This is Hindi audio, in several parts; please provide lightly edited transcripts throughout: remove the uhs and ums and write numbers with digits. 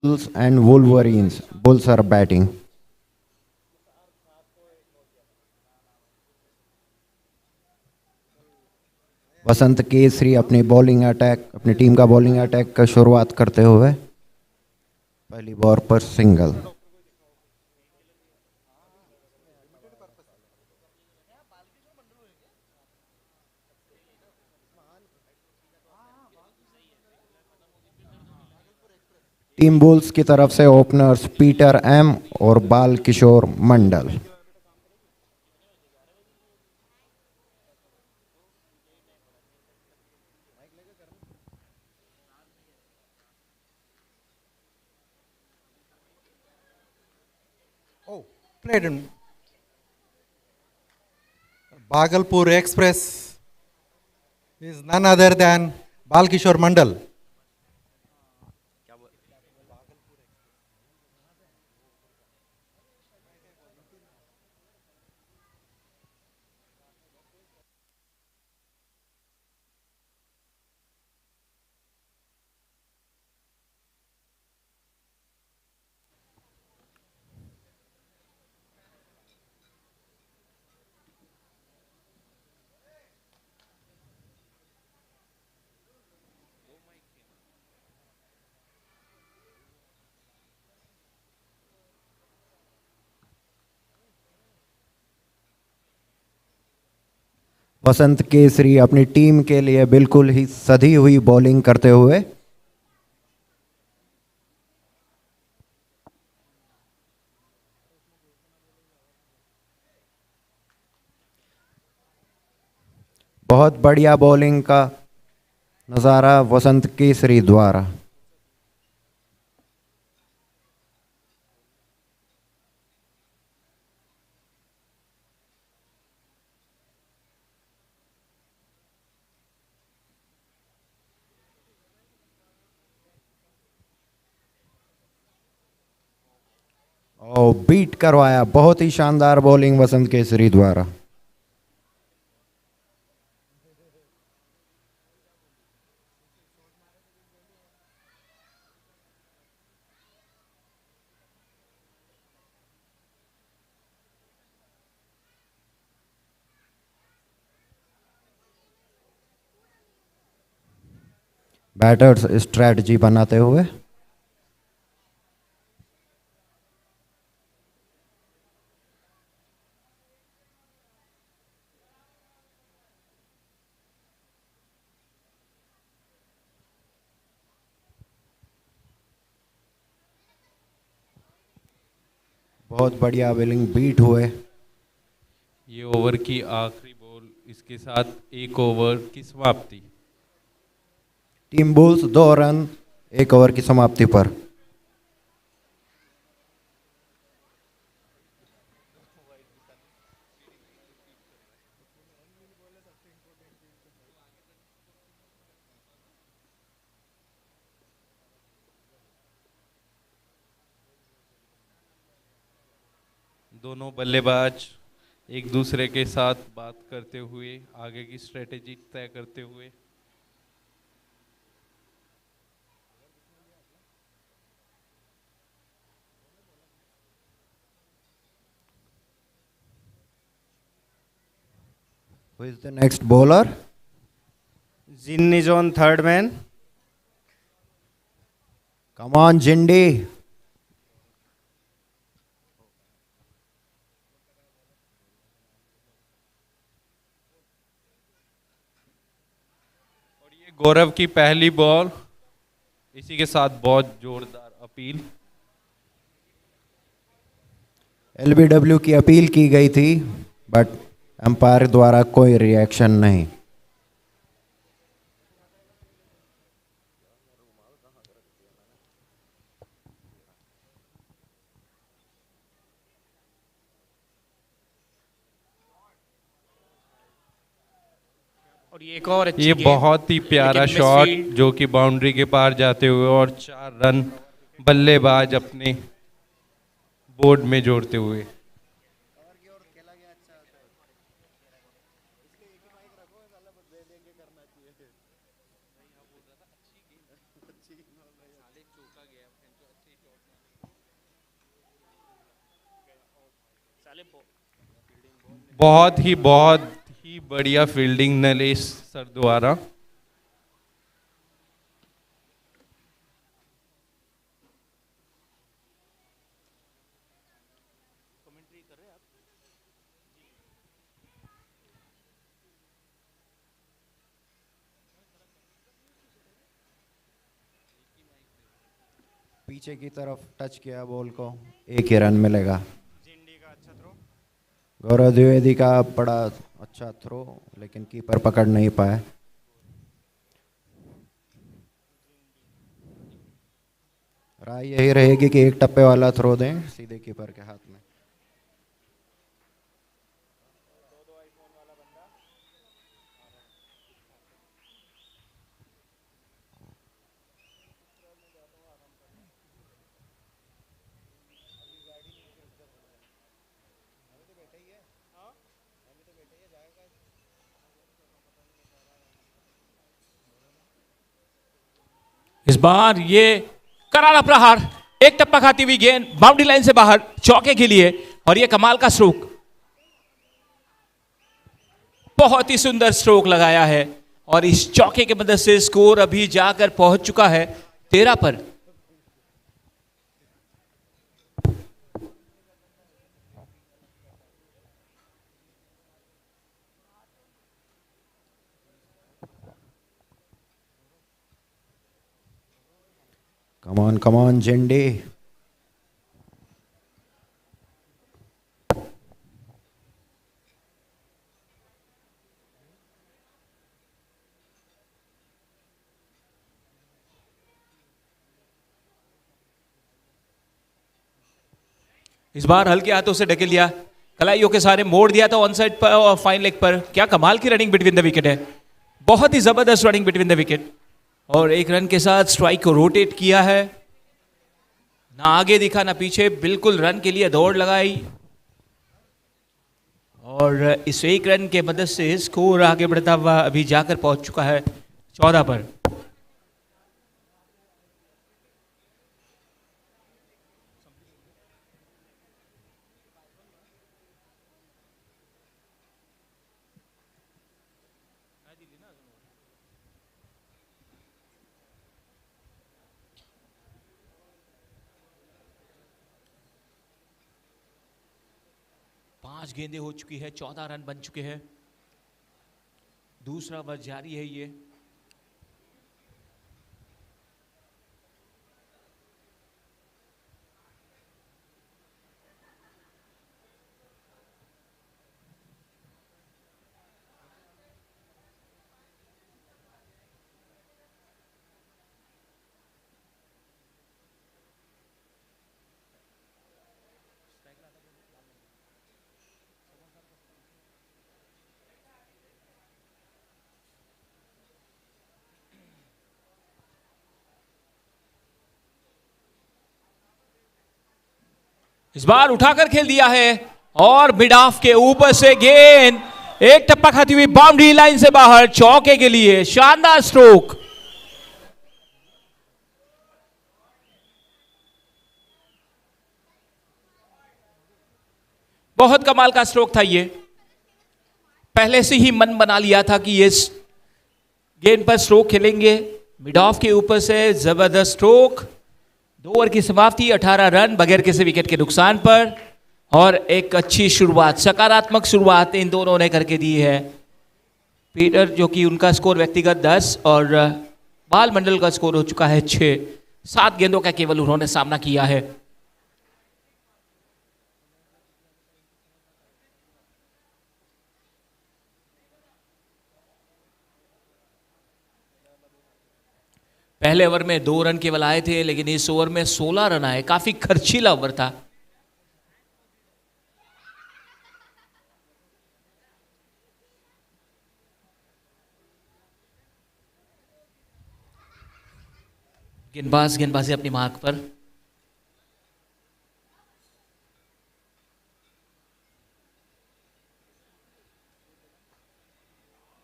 Bulls and Wolverines. Bulls are batting. वसंत केसरी अपनी टीम का बॉलिंग अटैक का शुरुआत करते हुए पहली बॉल पर सिंगल। टीम बुल्स की तरफ से ओपनर्स पीटर एम और बाल किशोर मंडल। Oh, played in Bhagalpur Express is none other than Balkishore Mandal. वसंत केसरी अपनी टीम के लिए बिल्कुल ही सधी हुई बॉलिंग करते हुए बहुत बढ़िया बॉलिंग का नज़ारा वसंत केसरी द्वारा। और बीट करवाया, बहुत ही शानदार बॉलिंग वसंत केसरी द्वारा। बैटर्स स्ट्रेटजी बनाते हुए बहुत बढ़िया बॉलिंग बीट हुए। ये ओवर की आखिरी बॉल, इसके साथ एक ओवर की समाप्ति। टीम बुल्स 2 रन 1 ओवर की समाप्ति पर। दोनों बल्लेबाज एक दूसरे के साथ बात करते हुए आगे की स्ट्रेटेजी तय करते हुए Who is the next bowler? Jin is on third man. Come on, Jindy. और ये गौरव की पहली बॉल, इसी के साथ बहुत जोरदार अपील। एलबीडब्ल्यू की अपील की गई थी बट अंपायर द्वारा कोई रिएक्शन नहीं। और ये एक और अच्छी ये गेंद, बहुत ही प्यारा लेकिन शॉट मिसफील्ड। जो कि बाउंड्री के पार जाते हुए और 4 रन बल्लेबाज अपने बोर्ड में जोड़ते हुए। बहुत ही बढ़िया फील्डिंग नलेश सर द्वारा। पीछे की तरफ टच किया बॉल को, एक ही रन मिलेगा। गौरव द्विवेदी का बड़ा अच्छा थ्रो, लेकिन कीपर पकड़ नहीं पाए। राय यही रहेगी कि एक टप्पे वाला थ्रो दें सीधे कीपर के हाथ में। इस बार ये करारा प्रहार, एक टप्पा खाती हुई गेंद बाउंड्री लाइन से बाहर चौके के लिए, और ये कमाल का स्ट्रोक, बहुत ही सुंदर स्ट्रोक लगाया है और इस चौके की मदद से स्कोर अभी जाकर पहुंच चुका है 13 पर। कम ऑन जेंडे। इस बार हल्के हाथों से ढकेल दिया, कलाइयों के सारे मोड़ दिया था ऑन साइड पर और फाइन लेग पर। क्या कमाल की रनिंग बिटवीन द विकेट है, बहुत ही जबरदस्त रनिंग बिटवीन द विकेट, और एक रन के साथ स्ट्राइक को रोटेट किया है, ना आगे दिखा ना पीछे, बिल्कुल रन के लिए दौड़ लगाई, और इस एक रन के मदद से स्कोर आगे बढ़ता हुआ अभी जाकर पहुंच चुका है 14 पर। पांच गेंदें हो चुकी है, 14 रन बन चुके हैं, दूसरा ओवर जारी है ये। इस बार उठाकर खेल दिया है और मिड ऑफ के ऊपर से गेंद एक टप्पा खाती हुई बाउंड्री लाइन से बाहर चौके के लिए, शानदार स्ट्रोक। बहुत कमाल का स्ट्रोक था ये, पहले से ही मन बना लिया था कि ये गेंद पर स्ट्रोक खेलेंगे, मिड ऑफ के ऊपर से जबरदस्त स्ट्रोक। 2 ओवर की समाप्ति, 18 रन बगैर किसी विकेट के नुकसान पर, और एक अच्छी शुरुआत, सकारात्मक शुरुआत इन दोनों ने करके दी है। पीटर जो कि उनका स्कोर व्यक्तिगत 10 और बाल मंडल का स्कोर हो चुका है 6। 7 गेंदों का केवल उन्होंने सामना किया है। पहले ओवर में 2 रन केवल आए थे, लेकिन इस ओवर में 16 रन आए, काफी खर्चीला ओवर था। गेंदबाजी अपनी मार्क पर।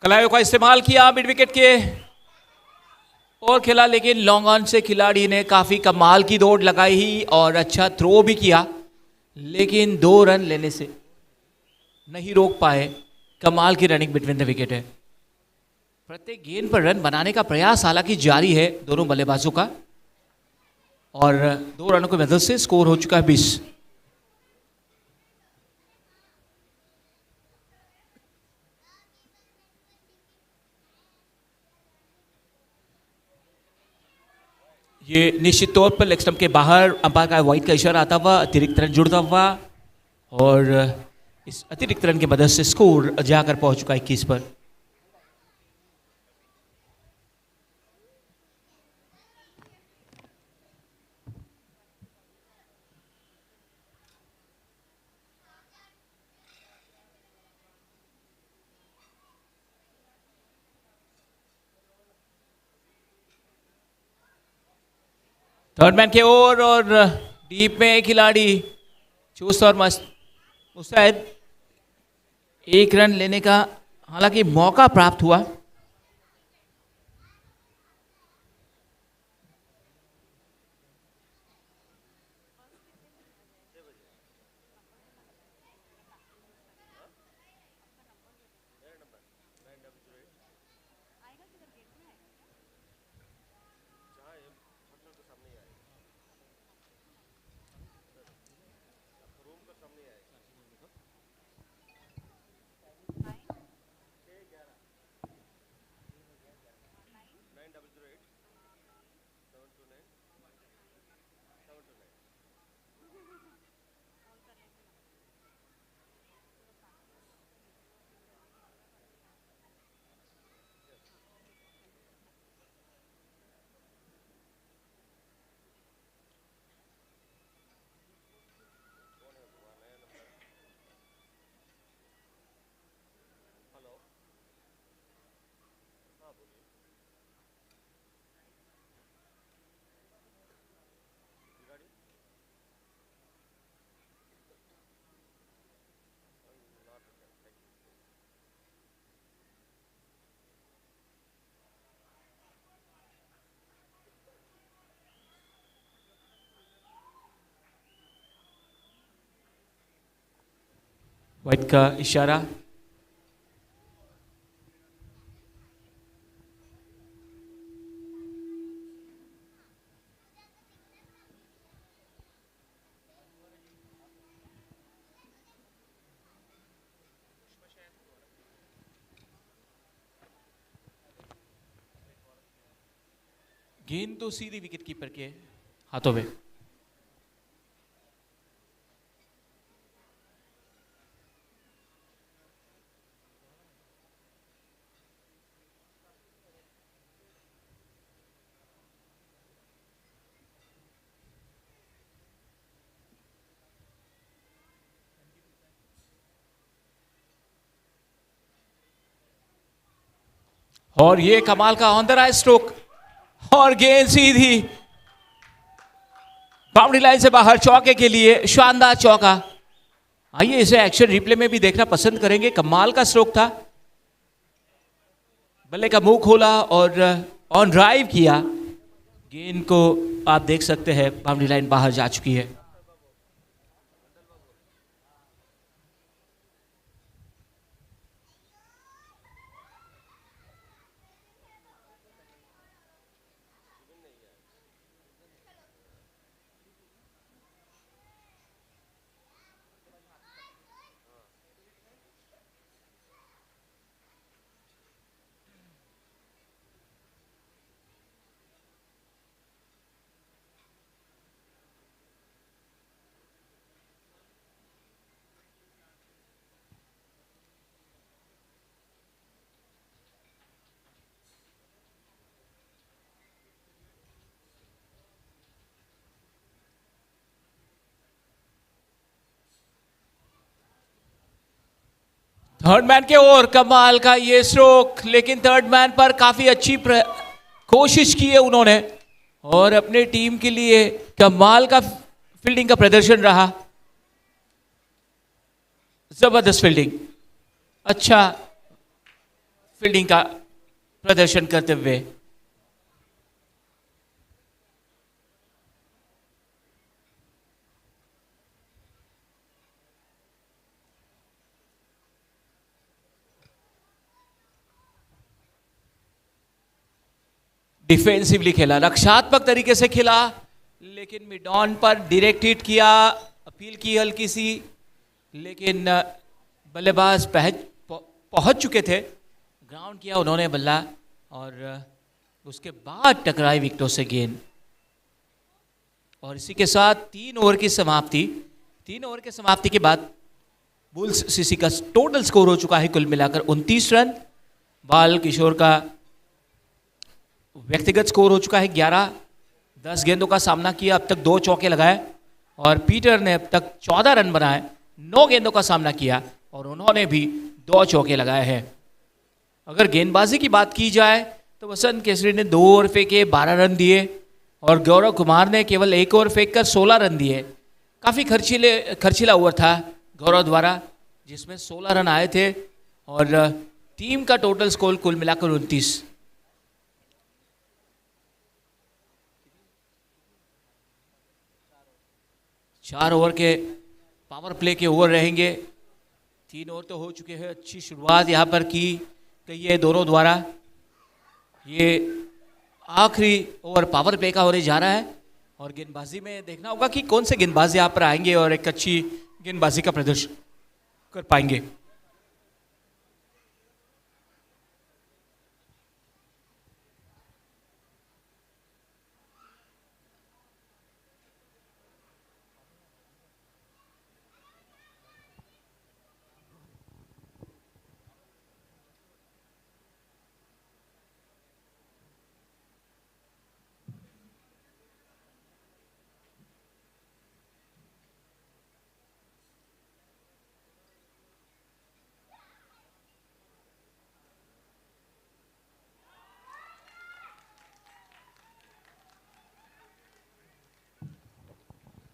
कलाइयों का इस्तेमाल किया मिड विकेट के और खेला, लेकिन लॉन्ग ऑन से खिलाड़ी ने काफी कमाल की दौड़ लगाई और अच्छा थ्रो भी किया। लेकिन 2 रन लेने से नहीं रोक पाए। कमाल की रनिंग बिटवीन द विकेट है। प्रत्येक गेंद पर रन बनाने का प्रयास हालांकि जारी है दोनों बल्लेबाजों का, और 2 रनों की मदद से स्कोर हो चुका है 20। ये निश्चित तौर पर लेग स्टंप के बाहर अंपायर का वाइड का इशारा आता हुआ अतिरिक्त रन जुड़ता हुआ, और इस अतिरिक्त रन की मदद से स्कोर जाकर पहुंच चुका है 21 पर। थर्ड मैन की ओर, और डीप में एक खिलाड़ी चुस्त और मस्त मुस्तैद 1 रन लेने का हालांकि मौका प्राप्त हुआ। वाइड का इशारा। गेंद तो सीधी विकेट कीपर के हाथों में। और ये कमाल का ऑन द राइट स्ट्रोक, और गेंद सीधी बाउंड्री लाइन से बाहर, चौके के लिए शानदार चौका। आइए इसे एक्शन रिप्ले में भी देखना पसंद करेंगे। कमाल का स्ट्रोक था, बल्ले का मुंह खोला और ऑन ड्राइव किया। गेंद को आप देख सकते हैं बाउंड्री लाइन बाहर जा चुकी है। थर्ड मैन के ओर कमाल का ये स्ट्रोक, लेकिन थर्ड मैन पर काफी अच्छी कोशिश की है उन्होंने, और अपने टीम के लिए कमाल का फील्डिंग का प्रदर्शन रहा। जबरदस्त फील्डिंग, अच्छा फील्डिंग का प्रदर्शन करते हुए। डिफेंसिवली खेला, रक्षात्मक तरीके से खेला, लेकिन मिड ऑन पर डायरेक्ट हिट किया, अपील की हल्की सी, लेकिन बल्लेबाज पहुंच चुके थे, ग्राउंड किया उन्होंने बल्ला और उसके बाद टकराई विकेटों से गेंद। और इसी के साथ 3 ओवर की समाप्ति। 3 ओवर के समाप्ति के बाद बुल्स सीसी का टोटल स्कोर हो चुका है कुल मिलाकर 29 रन। बाल किशोर का व्यक्तिगत स्कोर हो चुका है 11। 10 गेंदों का सामना किया, अब तक 2 चौके लगाए, और पीटर ने अब तक 14 रन बनाए, 9 गेंदों का सामना किया और उन्होंने भी 2 चौके लगाए हैं। अगर गेंदबाजी की बात की जाए तो वसंत केसरी ने 2 ओवर फेंके, 12 रन दिए, और गौरव कुमार ने केवल 1 ओवर फेंककर 16 रन दिए। काफ़ी खर्चीला ओवर था गौरव द्वारा, जिसमें 16 रन आए थे, और टीम का टोटल स्कोर कुल मिलाकर 29। चार ओवर के पावर प्ले के ओवर रहेंगे। 3 ओवर तो हो चुके हैं। अच्छी शुरुआत यहाँ पर की गई है दोनों द्वारा। ये आखिरी ओवर पावर प्ले का होने जा रहा है, और गेंदबाजी में देखना होगा कि कौन से गेंदबाज यहाँ पर आएंगे और एक अच्छी गेंदबाजी का प्रदर्शन कर पाएंगे।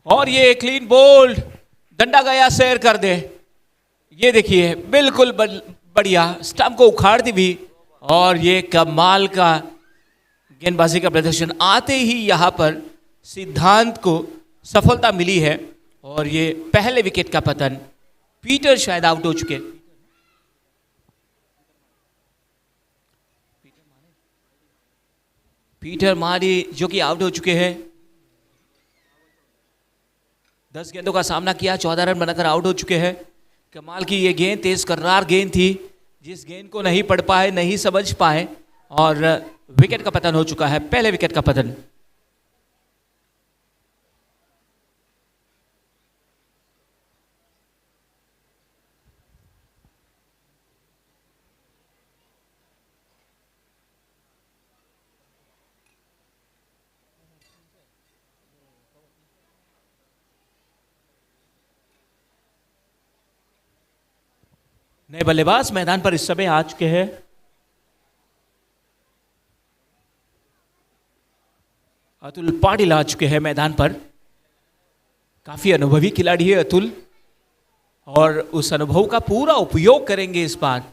और ये क्लीन बोल्ड, डंडा गया सैर कर दे। ये देखिए बिल्कुल बढ़िया, स्टंप को उखाड़ दी भी, और ये कमाल का गेंदबाजी का प्रदर्शन। आते ही यहां पर सिद्धांत को सफलता मिली है, और ये पहले विकेट का पतन। पीटर शायद आउट हो चुके, पीटर मारी जो कि आउट हो चुके हैं। 10 गेंदों का सामना किया, 14 रन बनाकर आउट हो चुके हैं। कमाल की ये गेंद, तेज कर्रार गेंद थी, जिस गेंद को नहीं पढ़ पाए, नहीं समझ पाए, और विकेट का पतन हो चुका है, पहले विकेट का पतन। नए बल्लेबाज मैदान पर इस समय आ चुके हैं। अतुल पाटिल आ चुके हैं मैदान पर। काफी अनुभवी खिलाड़ी है अतुल, और उस अनुभव का पूरा उपयोग करेंगे इस बार।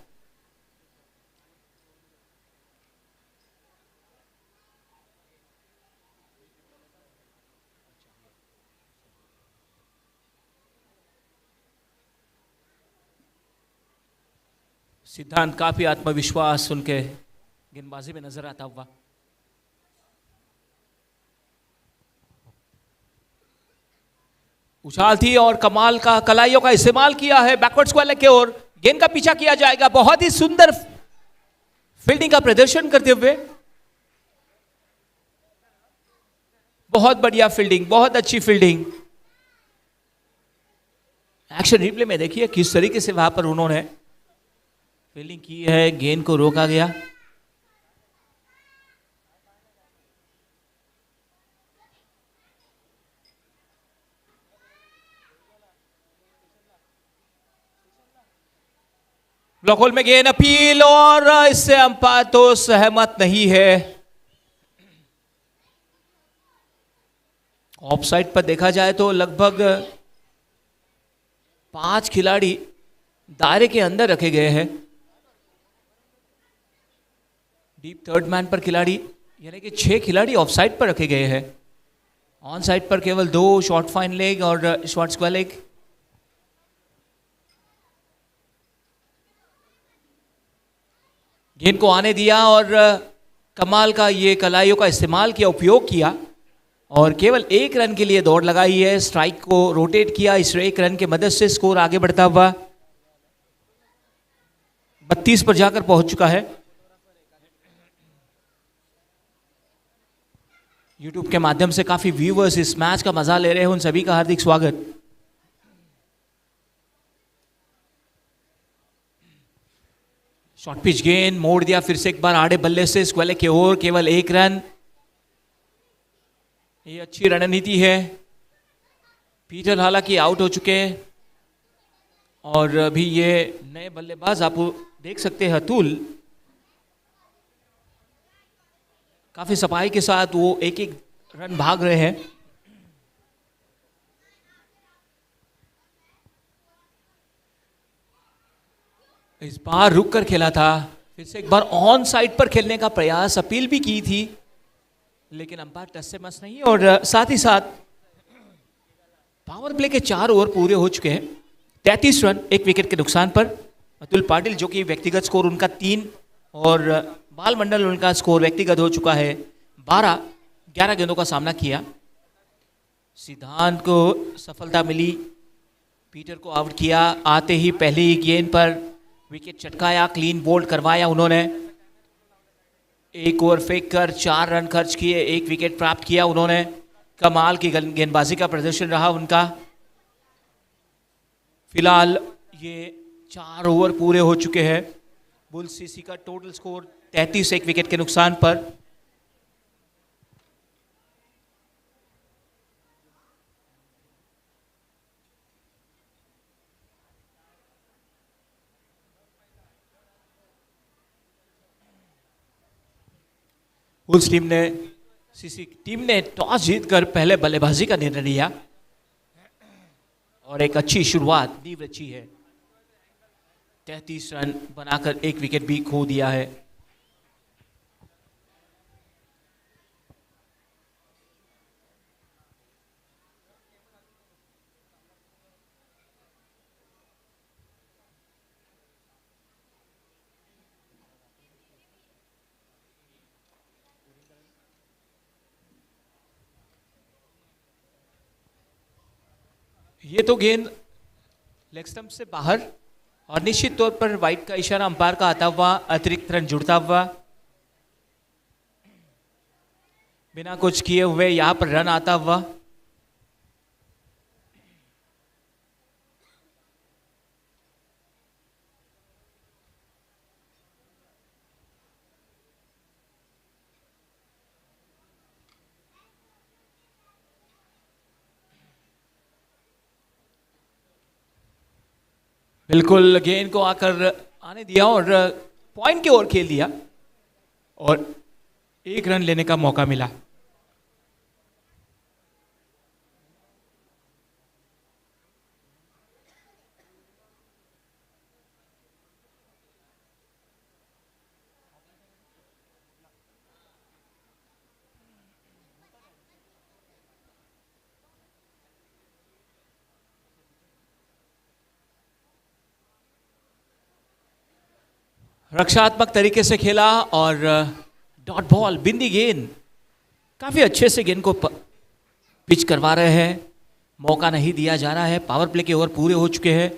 सिद्धांत काफी आत्मविश्वास उनके गेंदबाजी में नजर आता हुआ। उछाल थी और कमाल का कलाइयों का इस्तेमाल किया है बैकवर्ड स्क्वायर लेग की ओर। गेंद का पीछा किया जाएगा। बहुत ही सुंदर फील्डिंग का प्रदर्शन करते हुए, बहुत बढ़िया फील्डिंग, बहुत अच्छी फील्डिंग। एक्शन रिप्ले में देखिए किस तरीके से वहां पर उन्होंने फील्डिंग की है, गेंद को रोका गया। ब्लॉक होल में गेंद, अपील, और इससे अंपायर तो सहमत नहीं है। ऑफ साइड पर देखा जाए तो लगभग 5 खिलाड़ी दायरे के अंदर रखे गए हैं। डीप थर्ड मैन पर खिलाड़ी, यानी कि 6 खिलाड़ी ऑफ साइड पर रखे गए हैं। ऑन साइड पर केवल 2 शॉर्ट फाइन लेग और शॉर्ट स्क्वायर लेग। गेंद को आने दिया और कमाल का ये कलाइयों का इस्तेमाल किया, उपयोग किया और केवल 1 रन के लिए दौड़ लगाई है। स्ट्राइक को रोटेट किया, इस 1 रन के मदद से स्कोर आगे बढ़ता हुआ 32 पर जाकर पहुंच चुका है। YouTube के माध्यम से काफी व्यूअर्स इस मैच का मजा ले रहे हैं, उन सभी का हार्दिक स्वागत। शॉर्ट पिच गेंद मोड़ दिया फिर से एक बार आड़े बल्ले से स्क्वेले की ओर, केवल 1 रन। ये अच्छी रणनीति है। पीटर हालांकि आउट हो चुके हैं और अभी ये नए बल्लेबाज आप देख सकते हैं अतुल, काफी सफाई के साथ वो एक एक रन भाग रहे हैं। इस बार रुक कर खेला था, फिर से एक बार ऑन साइड पर खेलने का प्रयास, अपील भी की थी लेकिन अंपायर टच से मस नहीं। और साथ ही साथ पावर प्ले के 4 ओवर पूरे हो चुके हैं। 33 रन 1 विकेट के नुकसान पर। अतुल पाटिल जो कि व्यक्तिगत स्कोर उनका 3 और बाल मंडल उनका स्कोर व्यक्तिगत हो चुका है 12। 11 गेंदों का सामना किया। सिद्धांत को सफलता मिली, पीटर को आउट किया। आते ही पहली गेंद पर विकेट चटकाया, क्लीन बोल्ड करवाया उन्होंने। 1 ओवर फेंक कर 4 रन खर्च किए, 1 विकेट प्राप्त किया उन्होंने। कमाल की गेंदबाजी का प्रदर्शन रहा उनका। फिलहाल ये 4 ओवर पूरे हो चुके हैं। बुल सीसी का टोटल स्कोर 33 1 विकेट के नुकसान पर। बुल्स टीम ने सीसी टीम ने टॉस जीतकर पहले बल्लेबाजी का निर्णय लिया और एक अच्छी शुरुआत नींव रची है। 33 रन बनाकर 1 विकेट भी खो दिया है। ये तो गेंद लेग स्टंप से बाहर और निश्चित तौर पर वाइड का इशारा अंपायर का आता हुआ, अतिरिक्त रन जुड़ता हुआ। बिना कुछ किए हुए यहां पर रन आता हुआ। बिल्कुल गेंद को आकर आने दिया और पॉइंट की ओर खेल दिया और 1 रन लेने का मौका मिला। रक्षात्मक तरीके से खेला और डॉट बॉल, बिंदी गेंद, काफी अच्छे से गेंद को पिच करवा रहे हैं। मौका नहीं दिया जा रहा है। पावर प्ले के ओवर पूरे हो चुके हैं।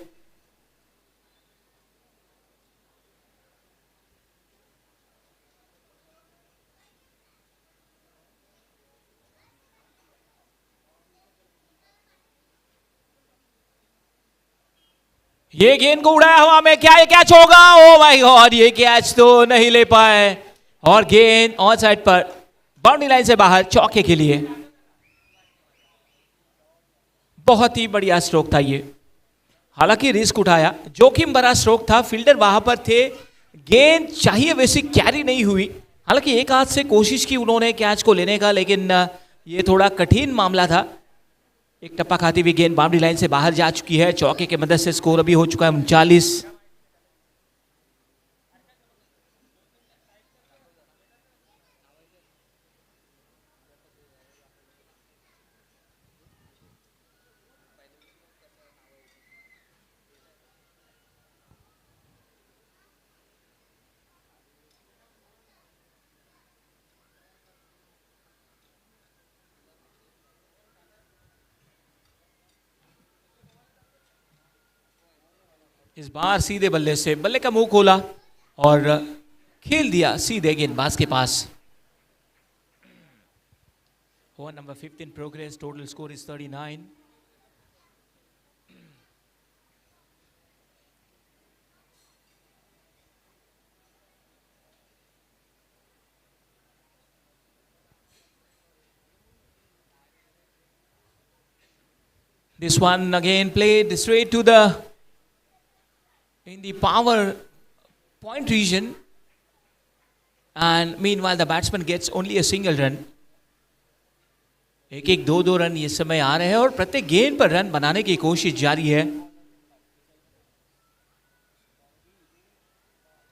ये गेंद को उड़ाया हवा में, क्या ये कैच होगा? ओ माय गॉड, ये कैच तो नहीं ले पाए और गेंद ऑन साइड पर बाउंड्री लाइन से बाहर चौके के लिए। बहुत ही बढ़िया स्ट्रोक था ये। हालांकि रिस्क उठाया, जोखिम भरा स्ट्रोक था। फील्डर वहां पर थे, गेंद चाहिए वैसी कैरी नहीं हुई। हालांकि एक हाथ से कोशिश की उन्होंने कैच को लेने का, लेकिन ये थोड़ा कठिन मामला था। एक टप्पा खाती हुई गेंद बाउंड्री लाइन से बाहर जा चुकी है। चौके के मदद से स्कोर अभी हो चुका है 39। इस बार सीधे बल्ले से बल्ले का मुंह खोला और खेल दिया सीधे गेंदबाज के पास। Over number 5 in progress. Total score is 39. This one again played straight to the in the power point region, and meanwhile the batsman gets only a single run. एक एक दो रन इस समय आ रहे हैं और प्रत्येक गेंद पर रन बनाने की कोशिश जारी है।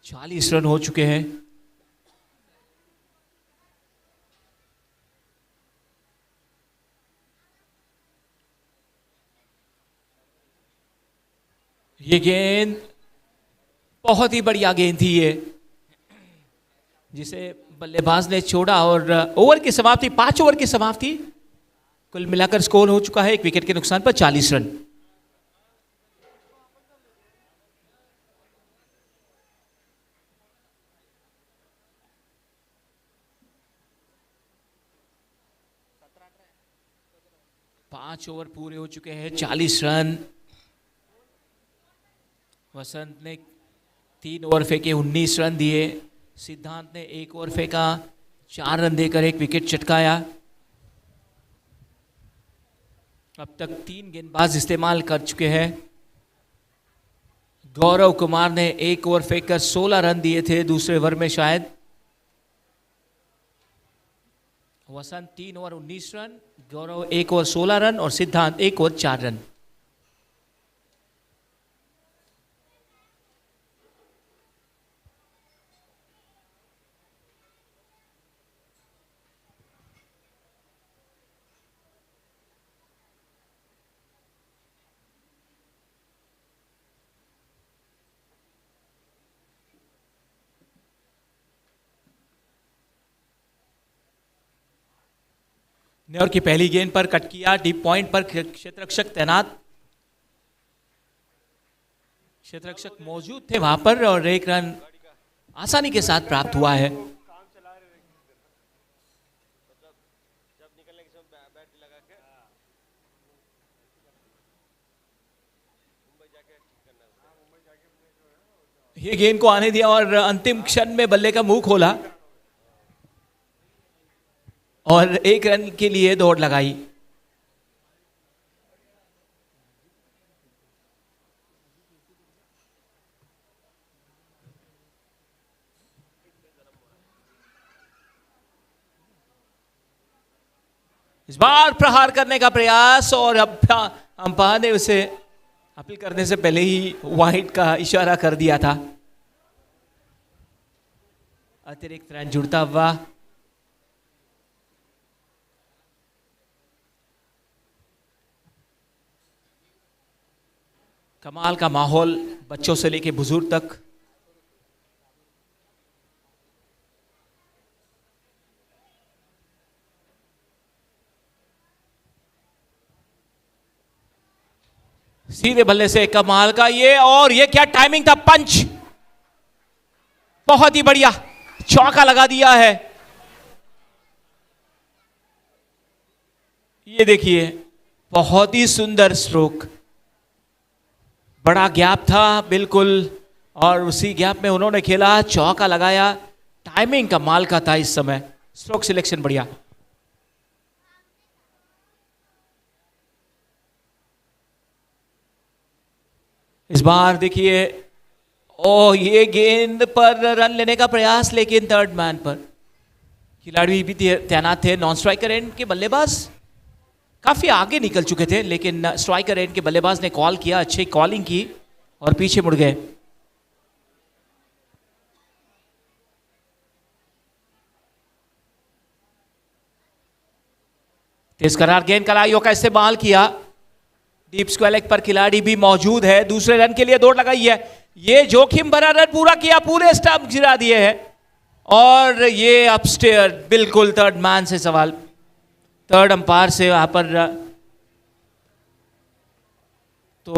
40 रन हो चुके हैं। ये गेंद बहुत ही बढ़िया गेंद थी ये, जिसे बल्लेबाज ने छोड़ा और ओवर की समाप्ति 5 ओवर की समाप्ति। कुल मिलाकर स्कोर हो चुका है 1 विकेट के नुकसान पर 40 रन। पांच ओवर पूरे हो चुके हैं, 40 रन। वसंत ने 3 ओवर फेंके, 19 रन दिए। सिद्धांत ने 1 ओवर फेंका, 4 रन देकर 1 विकेट चटकाया। अब तक 3 गेंदबाज इस्तेमाल कर चुके हैं। गौरव कुमार ने 1 ओवर फेंककर 16 रन दिए थे दूसरे ओवर में शायद। वसंत 3 ओवर 19 रन, गौरव 1 ओवर 16 रन और सिद्धांत 1 ओवर 4 रन। न्यूयॉर्क की पहली गेंद पर कट किया, डीप पॉइंट पर क्षेत्ररक्षक तैनात, क्षेत्ररक्षक मौजूद थे वहां पर और 1 रन आसानी के साथ प्राप्त हुआ है। ये गेंद को आने दिया और अंतिम क्षण में बल्ले का मुंह खोला और 1 रन के लिए दौड़ लगाई। इस बार प्रहार करने का प्रयास और अंपायर ने उसे अपील करने से पहले ही वाइड का इशारा कर दिया था। अतिरिक्त रन जुड़ता हुआ कमाल का माहौल, बच्चों से लेके बुजुर्ग तक। सीधे बल्ले से कमाल का ये, और ये क्या टाइमिंग था, पंच बहुत ही बढ़िया, चौका लगा दिया है। ये देखिए बहुत ही सुंदर स्ट्रोक, बड़ा गैप था बिल्कुल और उसी गैप में उन्होंने खेला, चौका लगाया। टाइमिंग कमाल का था इस समय, स्ट्रोक सिलेक्शन बढ़िया। इस बार देखिए ये गेंद पर रन लेने का प्रयास, लेकिन थर्ड मैन पर खिलाड़ी भी तैनात थे। नॉन स्ट्राइकर एंड के बल्लेबाज काफी आगे निकल चुके थे, लेकिन स्ट्राइकर एंड के बल्लेबाज ने कॉल किया, अच्छी कॉलिंग की और पीछे मुड़ गए। तेज करार गेंद कलाइयों का इस्तेमाल किया, डीप स्क्वायर लेग पर खिलाड़ी भी मौजूद है, दूसरे रन के लिए दौड़ लगाई है। ये जोखिम भरा रन पूरा किया, पूरे स्टंप गिरा दिए हैं और ये अपस्टेयर बिल्कुल थर्ड मैन से सवाल, थर्ड अंपायर से वहां पर तो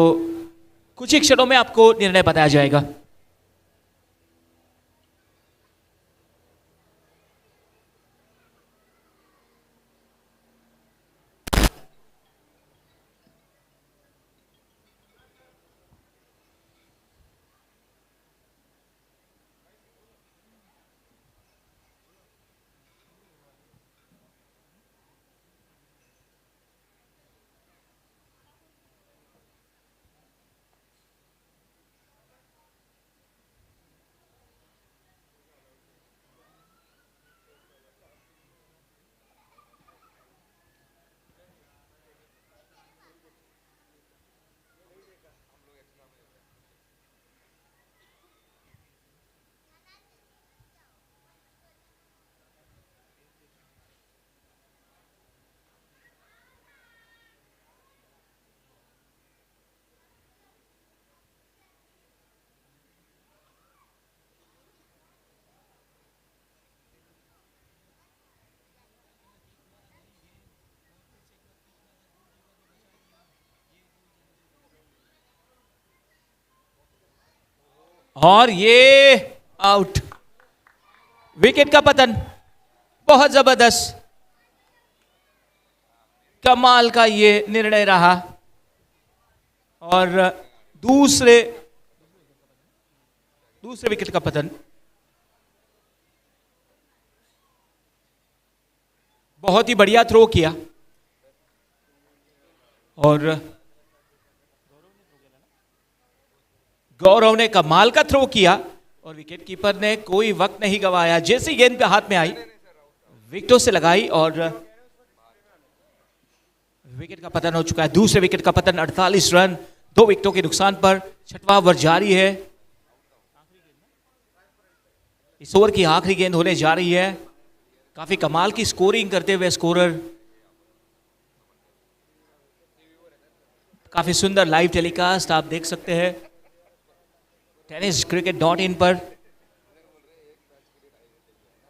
कुछ ही क्षणों में आपको निर्णय बताया जाएगा। और ये आउट, विकेट का पतन। बहुत जबरदस्त, कमाल का ये निर्णय रहा। और दूसरे विकेट का पतन। बहुत ही बढ़िया थ्रो किया और गौरव ने कमाल का थ्रो किया और विकेट कीपर ने कोई वक्त नहीं गवाया। जैसी गेंद पे हाथ में आई विकेटों से लगाई और विकेट का पतन हो चुका है। दूसरे विकेट का पतन, 48 रन 2 विकेटों के नुकसान पर। छठवां ओवर जारी है। इस ओवर की आखिरी गेंद होने जा रही है। काफी कमाल की स्कोरिंग करते हुए स्कोरर, काफी सुंदर लाइव टेलीकास्ट आप देख सकते हैं tenniscricket.in पर।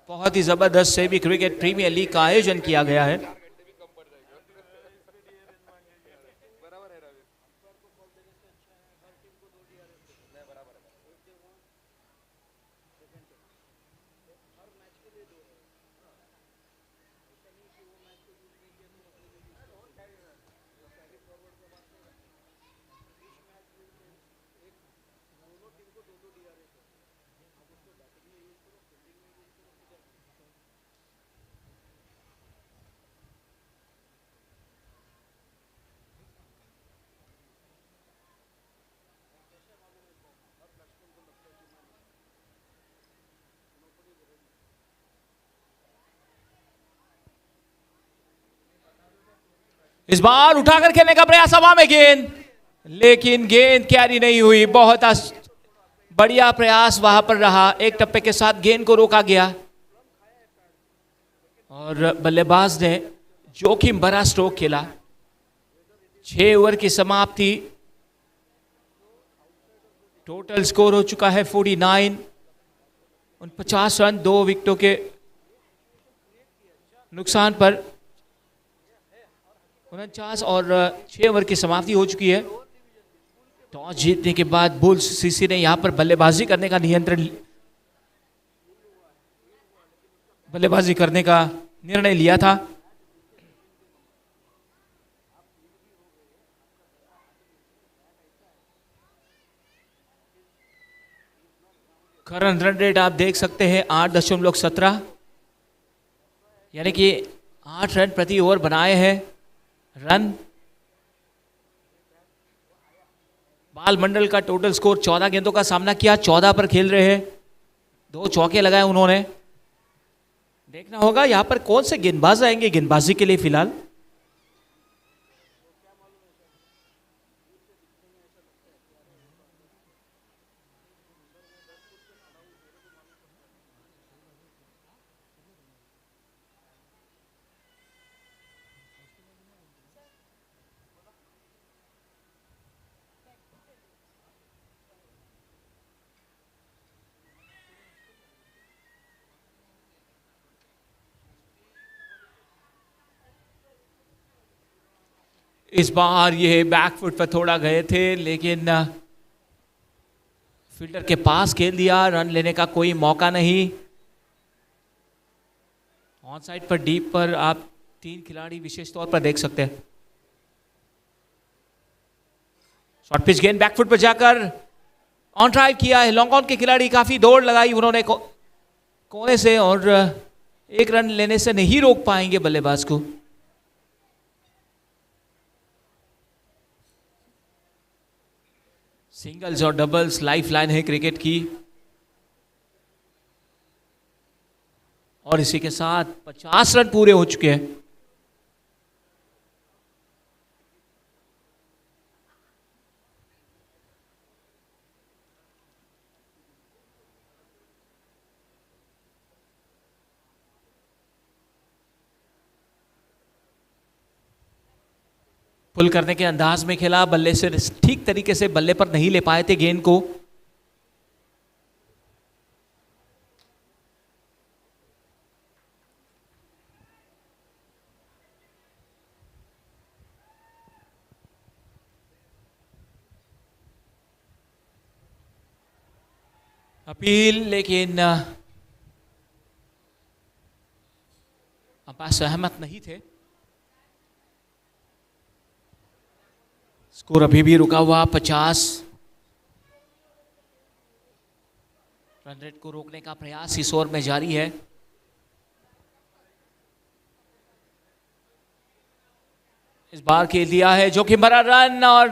बहुत ही जबरदस्त सेबी क्रिकेट प्रीमियर लीग का आयोजन किया गया है। इस बार उठाकर खेलने का प्रयास, हवा में गेंद, लेकिन गेंद कैरी नहीं हुई। बहुत बढ़िया प्रयास वहां पर रहा। एक टप्पे के साथ गेंद को रोका गया और बल्लेबाज ने जोखिम भरा स्ट्रोक खेला। 6 ओवर की समाप्ति, टोटल स्कोर हो चुका है 49। 49 रन 2 विकेटों के नुकसान पर 49 और 6 ओवर की समाप्ति हो चुकी है। टॉस जीतने के बाद बुल्स सीसी ने यहां पर बल्लेबाजी करने का निर्णय लिया था। करंट रन रेट आप देख सकते हैं 8.17, यानी कि 8 रन प्रति ओवर बनाए हैं। रन बाल मंडल का टोटल स्कोर 14 गेंदों का सामना किया, 14 पर खेल रहे हैं। 2 चौके लगाए उन्होंने। देखना होगा यहां पर कौन से गेंदबाज आएंगे गेंदबाजी के लिए फिलहाल। इस बार ये बैकफुट पर थोड़ा गए थे, लेकिन फील्डर के पास खेल दिया, रन लेने का कोई मौका नहीं। ऑन साइड पर डीप पर आप 3 खिलाड़ी विशेष तौर पर देख सकते हैं। शॉर्ट पिच गेंद बैकफुट पर जाकर ऑन ड्राइव किया है। लॉन्ग ऑन के खिलाड़ी काफी दौड़ लगाई उन्होंने कोने से, और 1 रन लेने से नहीं रोक पाएंगे बल्लेबाज को। सिंगल्स और डबल्स लाइफ लाइन है क्रिकेट की, और इसी के साथ 50 रन पूरे हो चुके हैं। पुल करने के अंदाज में खेला, बल्ले से ठीक तरीके से बल्ले पर नहीं ले पाए थे गेंद को। अपील, लेकिन अंपायर सहमत नहीं थे। स्कोर अभी भी रुका हुआ 50। रन रेट को रोकने का प्रयास इस ओवर में जारी है। इस बार खेल दिया है जो कि बड़ा रन, और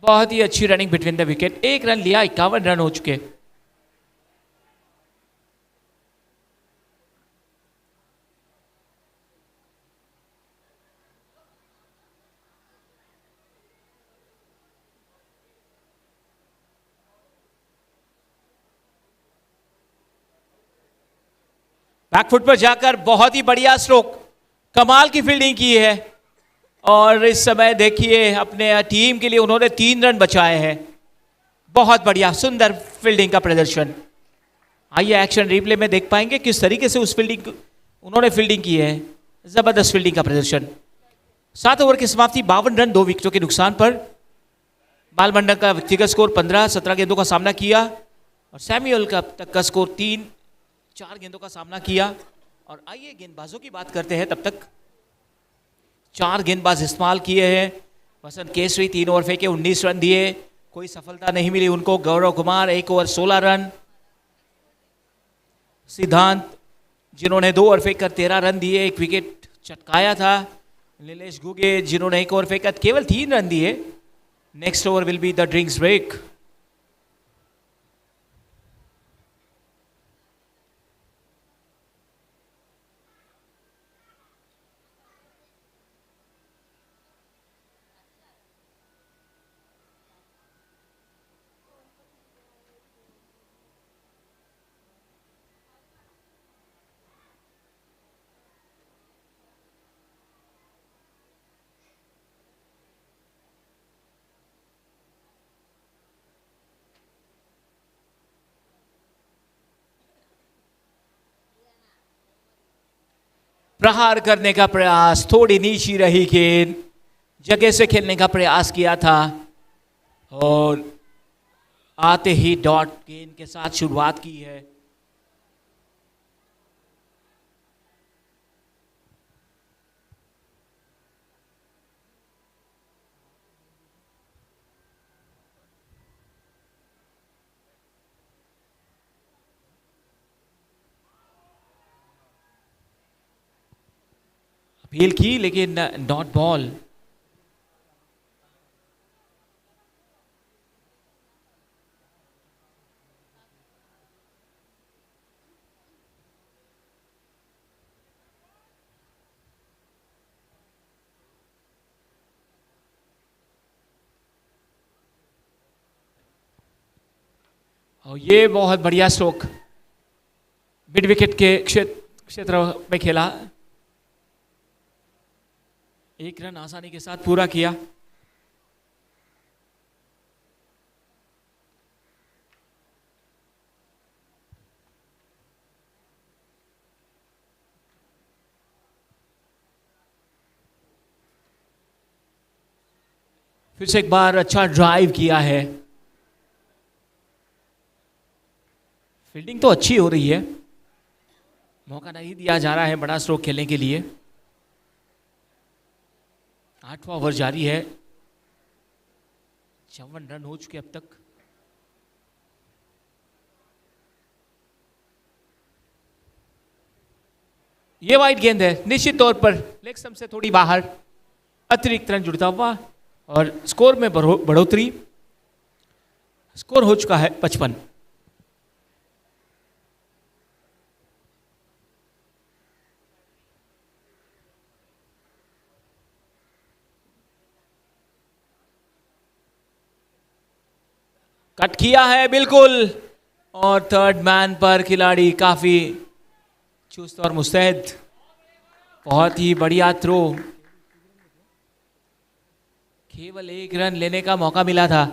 बहुत ही अच्छी running between the wicket. 1 run लिया, 51 रन हो चुके। बैकफुट पर जाकर बहुत ही बढ़िया स्ट्रोक, कमाल की फील्डिंग की है, और इस समय देखिए अपने टीम के लिए उन्होंने 3 रन बचाए हैं। बहुत बढ़िया, सुंदर फील्डिंग का प्रदर्शन। आइए एक्शन रिप्ले में देख पाएंगे किस तरीके से उन्होंने फील्डिंग की है। जबरदस्त फील्डिंग का प्रदर्शन। 7 ओवर की समाप्ति, 52 रन 2 विकेटों के नुकसान पर। बालमंडल का व्यक्तिगत स्कोर 15, 17 गेंदों का सामना किया, और सैमुअल का अब तक का स्कोर 3, 4 गेंदों का सामना किया। और आइए गेंदबाजों की बात करते हैं। तब तक 4 गेंदबाज इस्तेमाल किए हैं। वसंत केसरी 3 ओवर फेंके, 19 रन दिए, कोई सफलता नहीं मिली उनको। Gaurav Kumar 1 over 16 run. सिद्धांत जिन्होंने 2 ओवर फेंककर 13 रन दिए, 1 विकेट चटकाया था। नीलेश गुगे जिन्होंने 1 ओवर फेंककर केवल 3 रन दिए। Next over will be the drinks break. प्रहार करने का प्रयास, थोड़ी नीची रही गेंद, जगह से खेलने का प्रयास किया था, और आते ही डॉट गेंद के साथ शुरुआत की है। अपील की, लेकिन डॉट बॉल। और ये बहुत बढ़िया स्ट्रोक मिड विकेट के क्षेत्र में खेला। 1 रन आसानी के साथ पूरा किया। फिर से एक बार अच्छा ड्राइव किया है। फील्डिंग तो अच्छी हो रही है, मौका नहीं दिया जा रहा है बड़ा स्ट्रोक खेलने के लिए। 8वां ओवर जारी है, 54 रन हो चुके अब तक। ये वाइड गेंद है, निश्चित तौर पर लेग स्टंप से थोड़ी बाहर, अतिरिक्त रन जुड़ता हुआ और स्कोर में बढ़ोतरी। स्कोर हो चुका है 55। कट किया है बिल्कुल, और थर्ड मैन पर खिलाड़ी काफी चुस्त और मुस्तैद। बहुत ही बढ़िया थ्रो, केवल 1 रन लेने का मौका मिला था।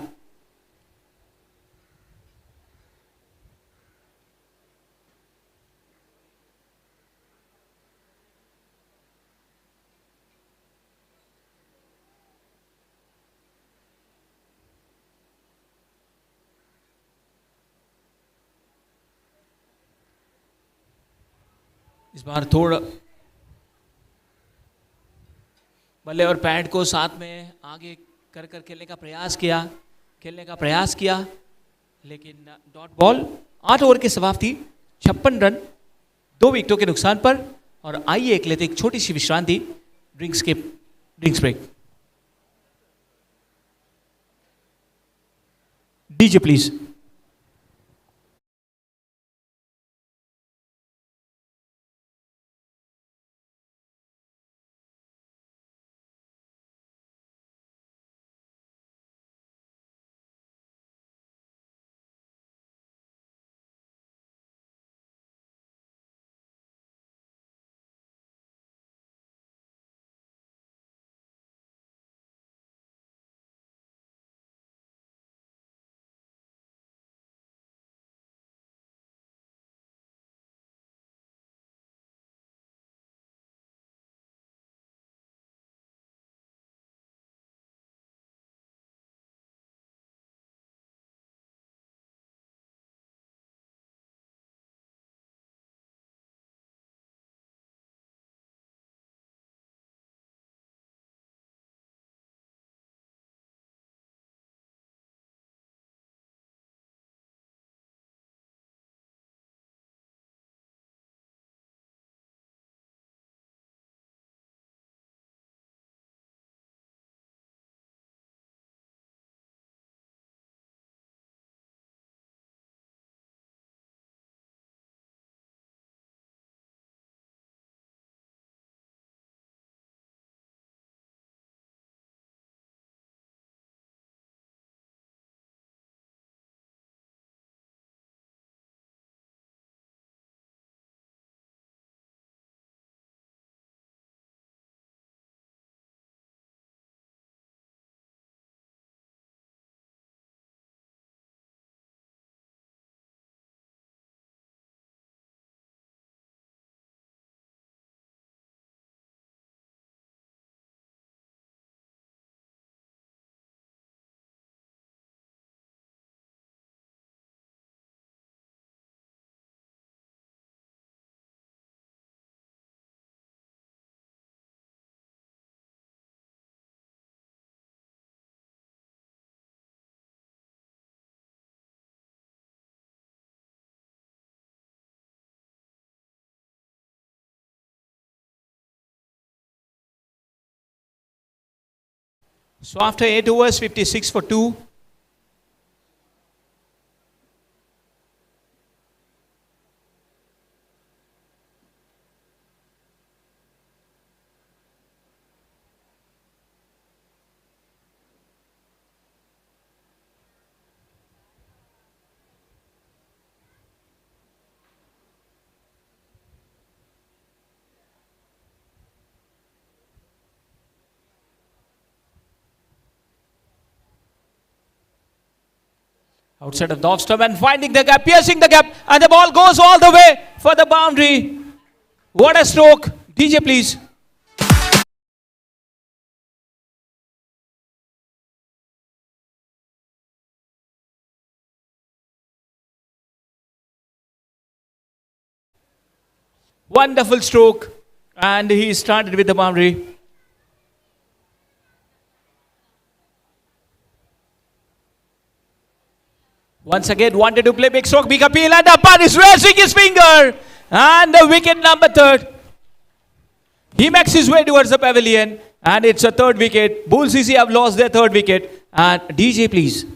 इस बार थोड़ा बल्ले और पैड को साथ में आगे कर खेलने का प्रयास किया, लेकिन डॉट बॉल। 8 ओवर की समाप्ति, 56 रन 2 विकेटों के नुकसान पर। और आइए एक लेते एक छोटी सी विश्रांति, drinks break. DJ please. So after 8 overs, 56 for 2. Outside of the off stump and finding the gap, piercing the gap, and the ball goes all the way for the boundary. What a stroke. DJ, please. Wonderful stroke. And he started with the boundary. Once again, wanted to play big stroke, big appeal, and the umpire is raising his finger. And the wicket number 3. He makes his way towards the pavilion, and it's a 3rd wicket. Bull CC have lost their 3rd wicket. And DJ, please.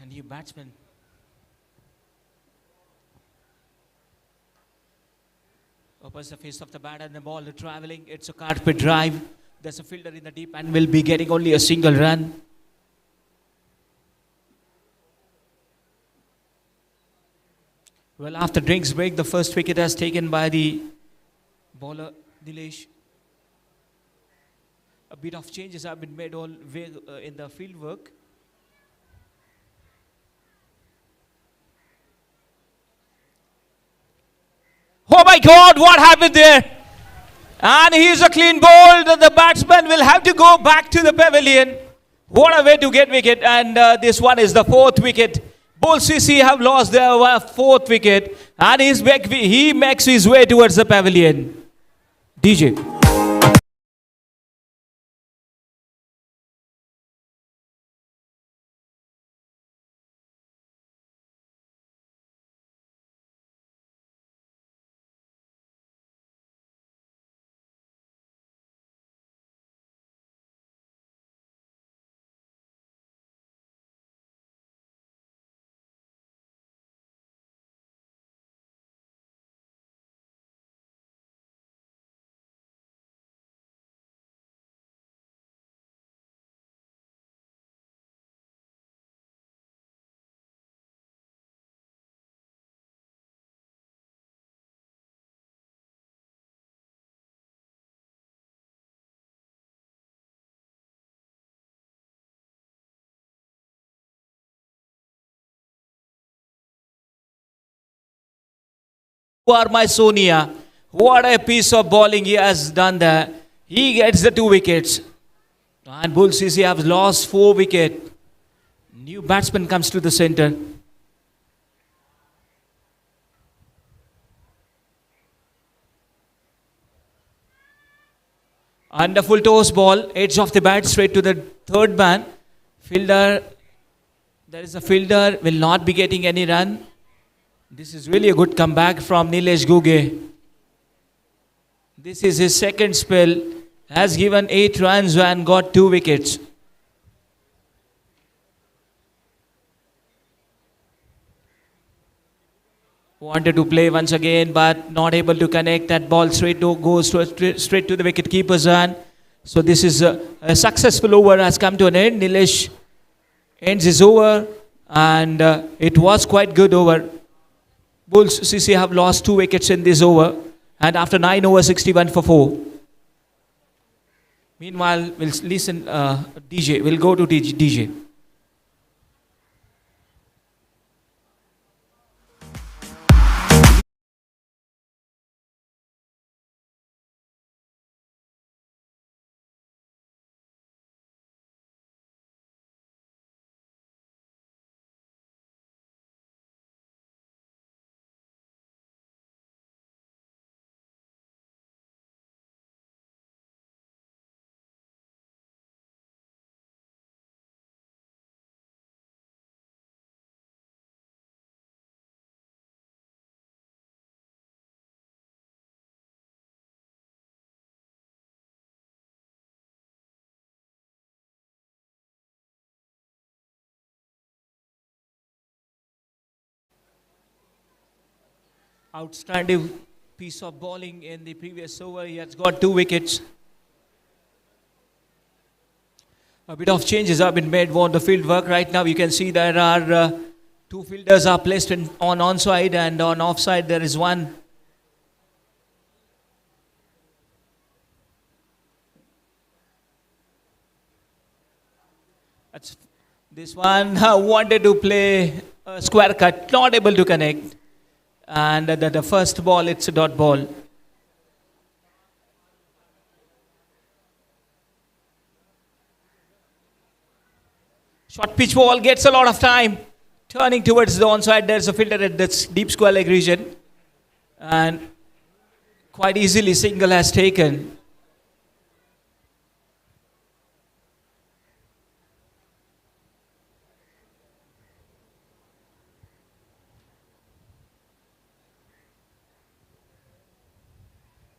A new batsman. Opens the face of the bat and the ball traveling. It's a carpet drive. There's a fielder in the deep and will be getting only a single run. Well, after drinks break, the first wicket is taken by the bowler Nilesh. A bit of changes have been made all way in the field work. Oh my God, what happened there? And he's a clean ball. The batsman will have to go back to the pavilion. What a way to get wicket. And this one is the 4th wicket. Bull CC have lost their 4th wicket. And he makes his way towards the pavilion. DJ. You are my Sonia. What a piece of bowling he has done there. He gets the 2 wickets. And Bull CC have lost 4 wickets. New batsman comes to the center. And a full toss ball, edge of the bat straight to the 3rd man. Fielder, there is a fielder, will not be getting any run. This is really a good comeback from Nilesh Guge. This is his 2nd spell. Has given 8 runs and got 2 wickets. Wanted to play once again, but not able to connect. That ball goes straight to the wicket keeper's hand. So this is a successful over has come to an end. Nilesh ends his over, and it was quite good over. Bulls CC have lost 2 wickets in this over, and after 9 overs, 61 for 4. Meanwhile, we'll listen. DJ, we'll go to DJ. Outstanding piece of bowling in the previous over. He has got 2 wickets. A bit of changes have been made on the field work. Right now you can see there are 2 fielders are placed on onside, and on offside there is 1. This one wanted to play a square cut, not able to connect. And the first ball, it's a dot ball. Short pitch ball gets a lot of time. Turning towards the onside, there's a fielder at the deep square leg region. And quite easily single has taken.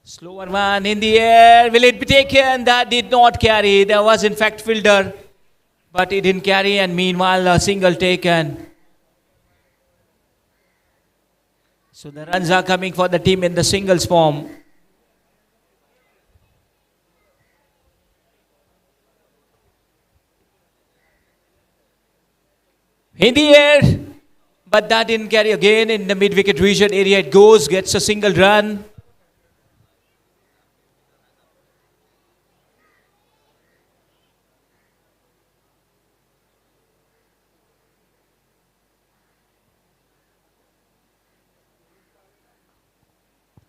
Slower man in the air. Will it be taken? That did not carry. There was in fact fielder, but it didn't carry, and meanwhile a single taken. So the runs are coming for the team in the singles form. In the air, but that didn't carry again. In the mid-wicket region area it goes, gets a single run.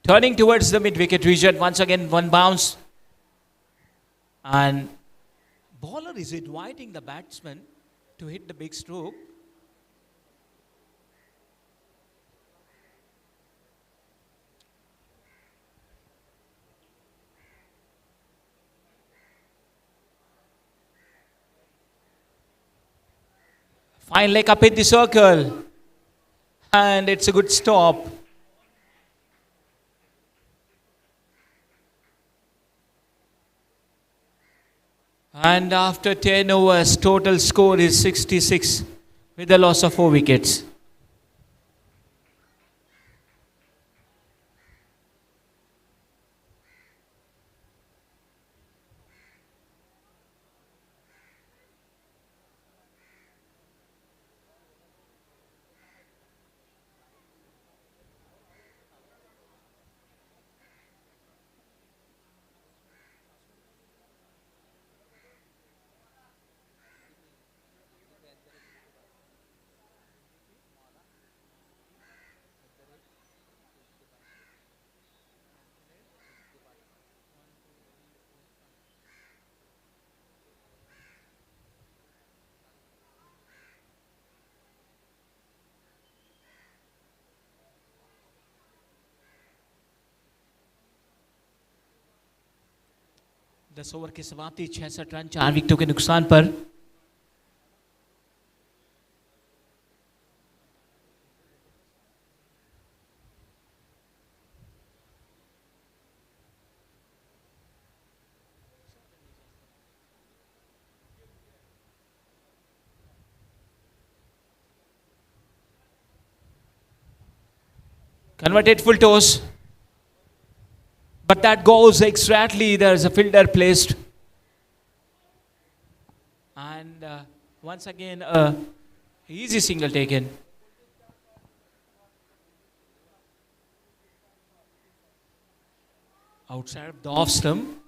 Turning towards the mid-wicket region, once again one bounce. And bowler is inviting the batsman to hit the big stroke. Fine leg up in the circle. And it's a good stop. And after 10 overs, total score is 66 with a loss of 4 wickets. दस ओवर की समाप्ति 66 रन 4 विकेटों के नुकसान पर। Converted full toss. But that goes exactly, there's a fielder placed. And once again, easy single taken. Outside of the off stump.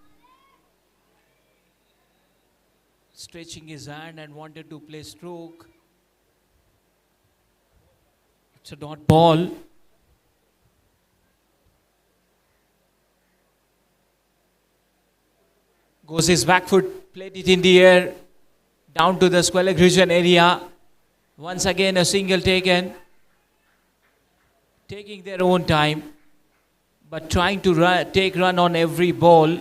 Stretching his hand and wanted to play stroke. It's a dot ball. Goes his back foot, played it in the air, down to the square leg region area. Once again a single taken. Taking their own time, but trying to take run on every ball.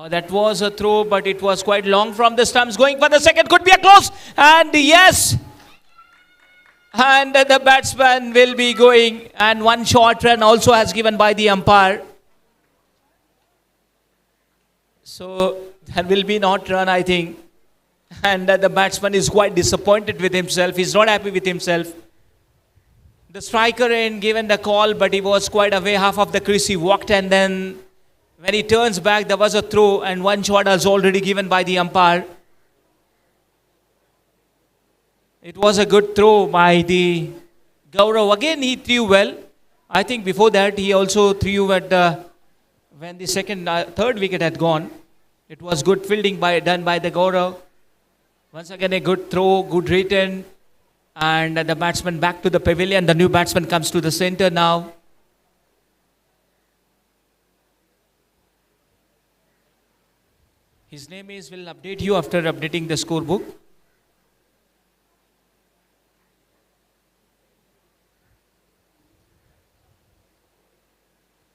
That was a throw, but it was quite long from the stumps. Going for the second, could be a close. And yes. And the batsman will be going. And one short run also has given by the umpire. So there will be not run, I think. And the batsman is quite disappointed with himself. He's not happy with himself. The striker ain't given the call, but he was quite away half of the crease. He walked, and then when he turns back, there was a throw, and one shot was already given by the umpire. It was a good throw by the Gaurav. Again, he threw well. I think before that, he also threw at when the third wicket had gone. It was good fielding done by the Gaurav. Once again, a good throw, good return. And the batsman back to the pavilion. The new batsman comes to the center now. His name is, will update you after updating the scorebook.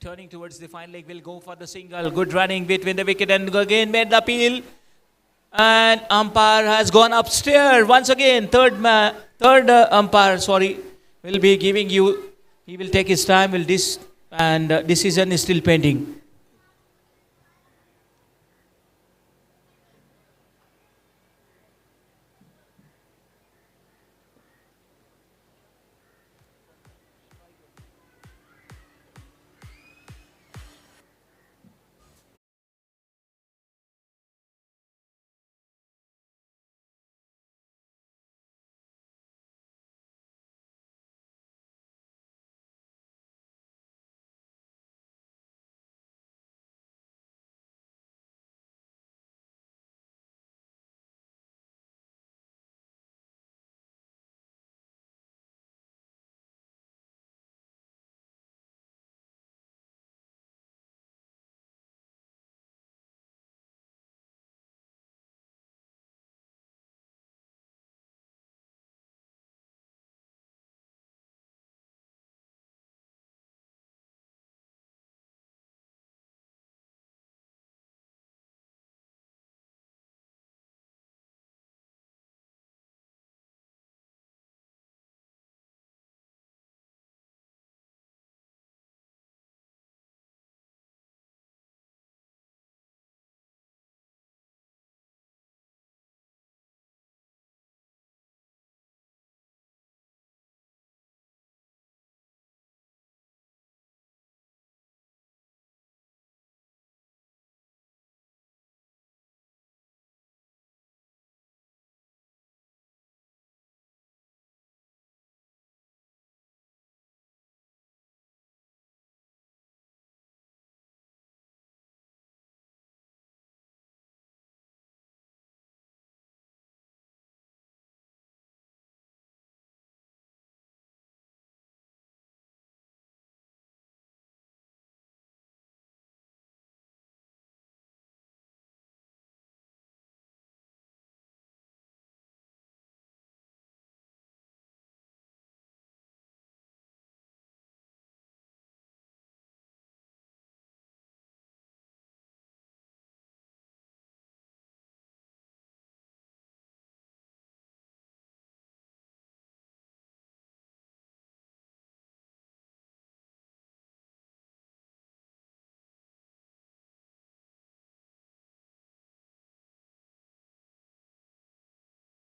Turning towards the fine leg, will go for the single. Good running between the wicket and again made the appeal. And umpire has gone upstairs. Once again, third umpire, will be giving you, he will take his time, and decision is still pending.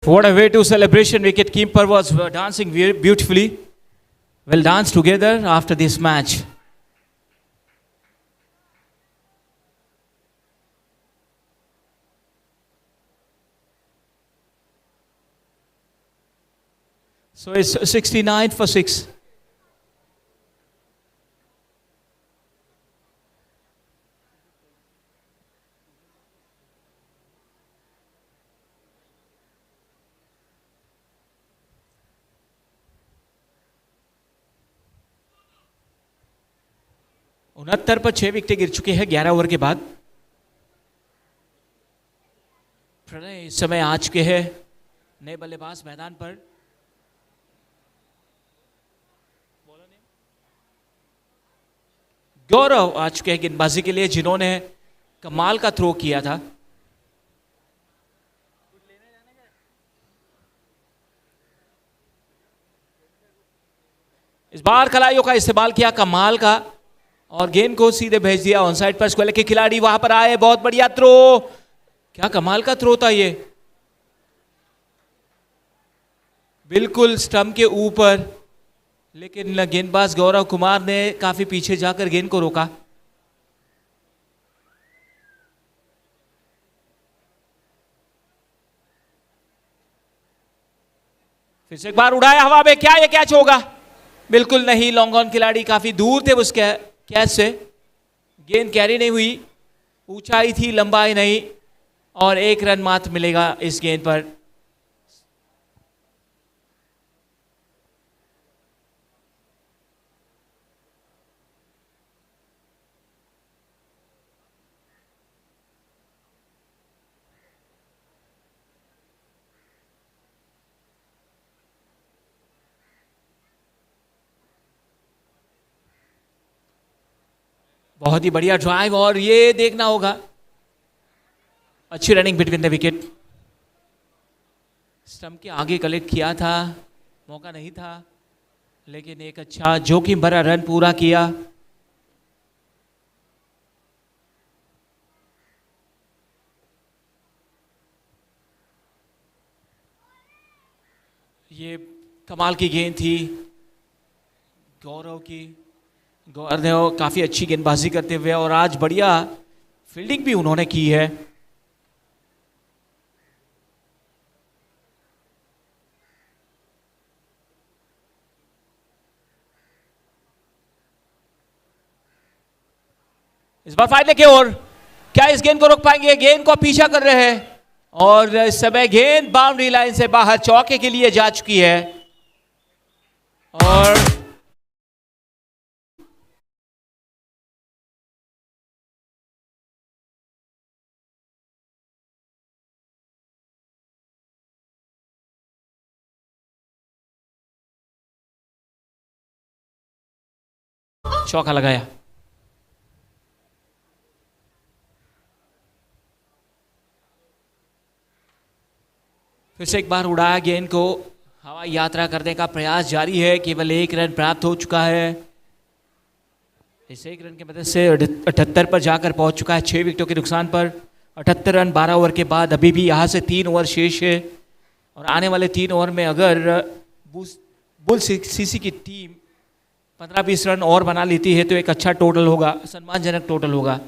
What a way to celebration. Wicket keeper was dancing beautifully. Well danced together after this match. So it's 69 for 6. उनहत्तर पर 6 विकेट गिर चुके हैं 11 ओवर के बाद. प्रणय इस समय आ चुके हैं नए बल्लेबाज मैदान पर. गौरव आ चुके हैं गेंदबाजी के लिए, जिन्होंने कमाल का थ्रो किया था. इस बार खिलाड़ियों का इस्तेमाल किया कमाल का. और गेंद को सीधे भेज दिया ऑन साइड पर। स्क्वायर के खिलाड़ी वहां पर आए, बहुत बढ़िया थ्रो, क्या कमाल का थ्रो था ये, बिल्कुल स्टंप के ऊपर, लेकिन गेंदबाज गौरव कुमार ने काफी पीछे जाकर गेंद को रोका। फिर से एक बार उड़ाया हवा में, क्या ये कैच होगा? बिल्कुल नहीं, लॉन्ग ऑन खिलाड़ी काफी दूर थे उस कैच से, गेंद कैरी नहीं हुई, ऊंचाई थी लंबाई नहीं, और 1 रन मात्र मिलेगा इस गेंद पर। बहुत ही बढ़िया ड्राइव, और ये देखना होगा, अच्छी running between the wicket, stump के आगे कलेक्ट किया था, मौका नहीं था, लेकिन एक अच्छा जोखिम भरा रन पूरा किया। ये कमाल की गेंद थी गौरव की, गौरव ने काफी अच्छी गेंदबाजी करते हुए, और आज बढ़िया फील्डिंग भी उन्होंने की है। इस बार फाइनल की ओर, क्या इस गेंद को रोक पाएंगे? गेंद को पीछा कर रहे हैं, और इस समय गेंद बाउंड्री लाइन से बाहर चौके के लिए जा चुकी है, और चौका लगाया। फिर से एक बार उड़ाया गेंद को, हवाई यात्रा करने का प्रयास जारी है, केवल 1 रन प्राप्त हो चुका है। इस 1 रन की मदद से 78 पर जाकर पहुंच चुका है, 6 विकेटों के नुकसान पर 78 रन 12 ओवर के बाद। अभी भी यहां से 3 ओवर शेष है, और आने वाले 3 ओवर में अगर बुल सीसी की टीम 15-20 रन और बना लेती है तो एक अच्छा टोटल होगा, सम्मानजनक टोटल होगा।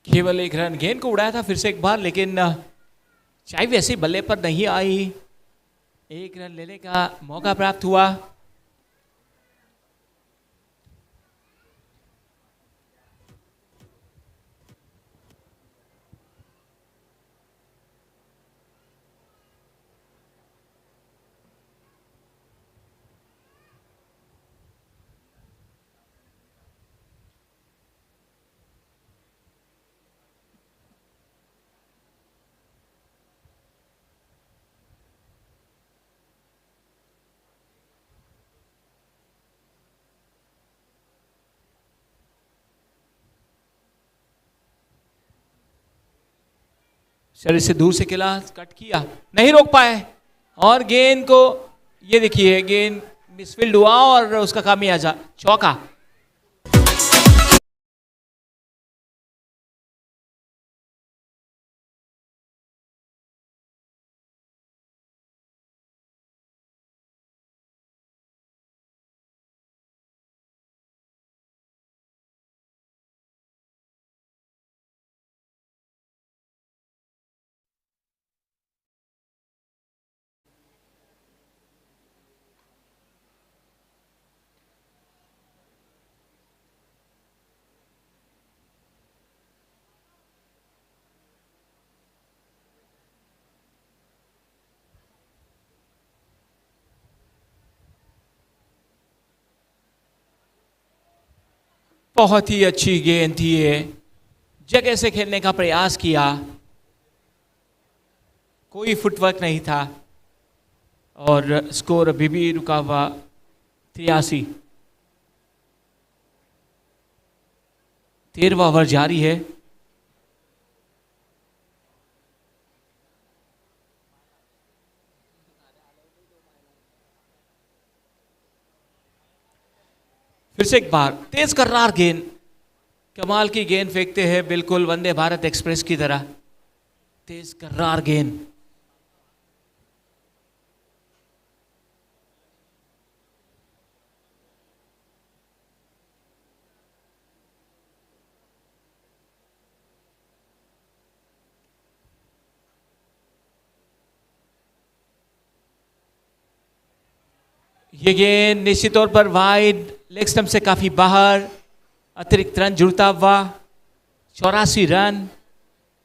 केवल 1 रन, गेंद को उड़ाया था फिर से एक बार, लेकिन चाहे वैसे बल्ले पर नहीं आई, 1 रन लेने का मौका प्राप्त हुआ। शरीर से दूर से खेला, कट किया, नहीं रोक पाए और गेंद को, ये देखिए गेंद मिसफील्ड हुआ और उसका खामियाजा चौका। बहुत ही अच्छी गेंद थी ये, जगह से खेलने का प्रयास किया, कोई फुटवर्क नहीं था और स्कोर अभी भी रुका हुआ 83। 13वां ओवर जारी है। फिर से एक बार तेज कर्रार गेंद, कमाल की गेंद फेंकते हैं, बिल्कुल वंदे भारत एक्सप्रेस की तरह तेज कर्रार गेंद। ये गेंद निश्चित तौर पर वाइड, लेग स्टंप से काफी बाहर, अतिरिक्त रन जुड़ता हुआ 84 रन।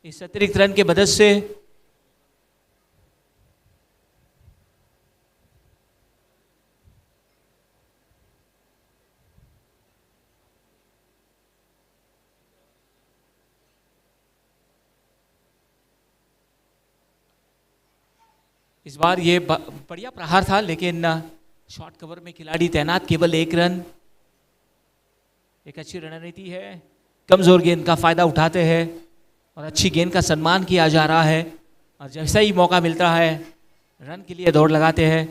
इस अतिरिक्त रन के मदद से इस बार ये बढ़िया प्रहार था, लेकिन शॉर्ट कवर में खिलाड़ी तैनात, केवल 1 रन। एक अच्छी रणनीति है, कमजोर गेंद का फायदा उठाते हैं और अच्छी गेंद का सम्मान किया जा रहा है और जैसा ही मौका मिलता है रन के लिए दौड़ लगाते हैं।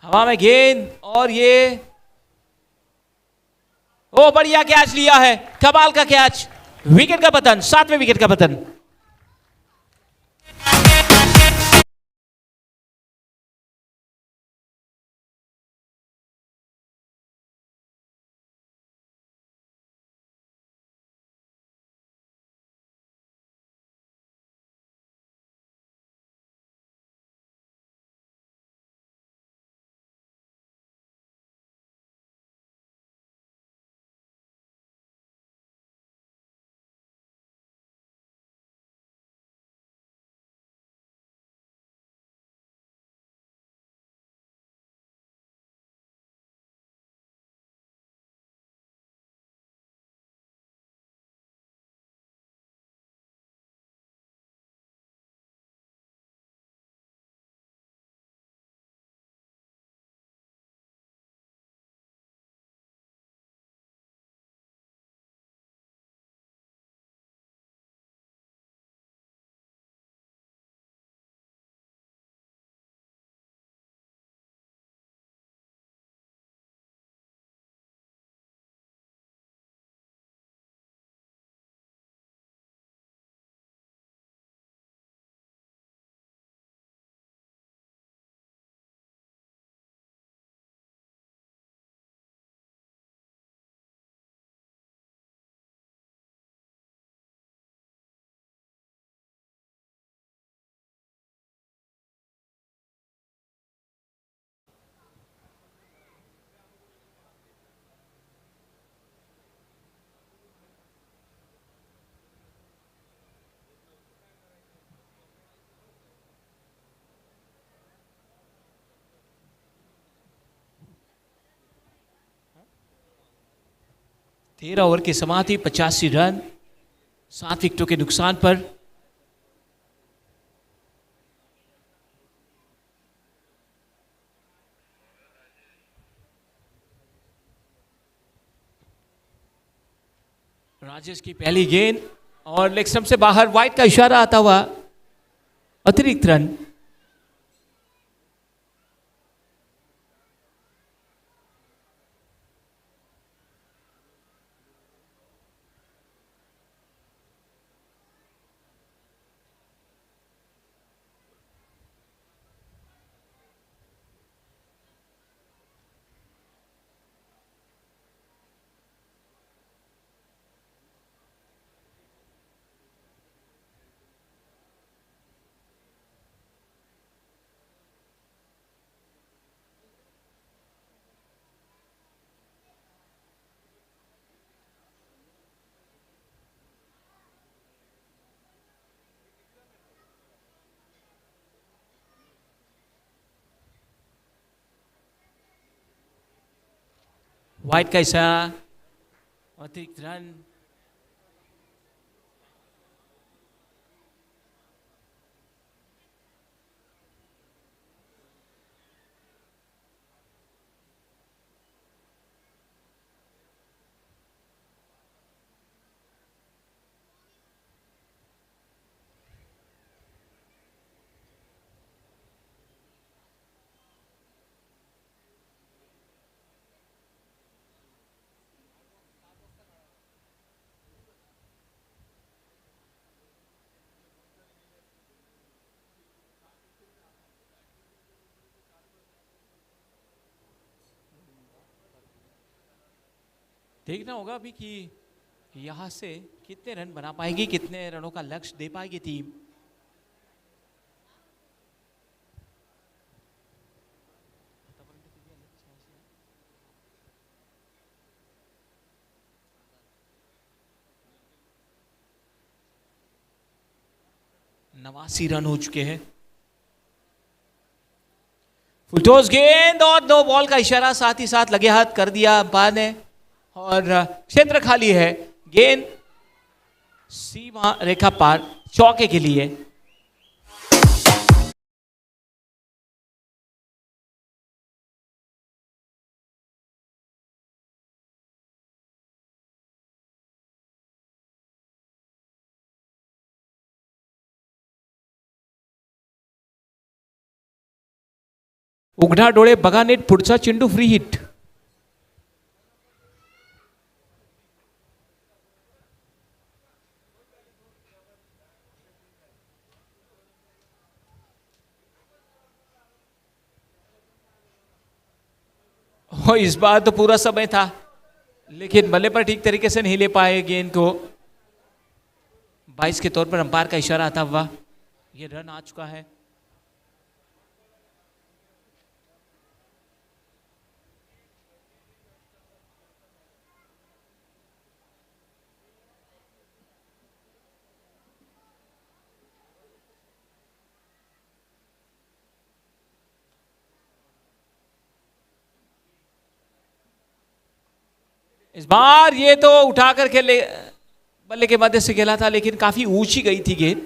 हवा में गेंद और ये ओ बढ़िया कैच लिया है, कमाल का कैच, विकेट का पतन, 7वें विकेट का पतन। तेरह ओवर की समाप्ति, 85 रन, 7 विकेटों के नुकसान पर। आज इसकी पहली गेंद और लेग स्टंप से बाहर, वाइड का इशारा आता हुआ, अतिरिक्त रन। वाइड का इशारा, अतिरिक्त रन। देखना होगा अभी कि यहां से कितने रन बना पाएगी, कितने रनों का लक्ष्य दे पाएगी टीम। नवासी रन हो चुके हैं। फुलटॉस गेंद और नो बॉल का इशारा साथ ही साथ लगे हाथ कर दिया अंपायर ने और क्षेत्र खाली है। गेंद सीमा रेखा पार चौके के लिए। उघडा डोळे बघा नीट, पुढचा चेंडू फ्री हिट। हो, इस बार तो पूरा समय था लेकिन बल्ले पर ठीक तरीके से नहीं ले पाए गेंद को। 22 के तौर पर अंपायर का इशारा आता हुआ ये रन आ चुका है। इस बार ये तो उठाकर खेले बल्ले के मध्य से खेला था लेकिन काफी ऊंची गई थी गेंद।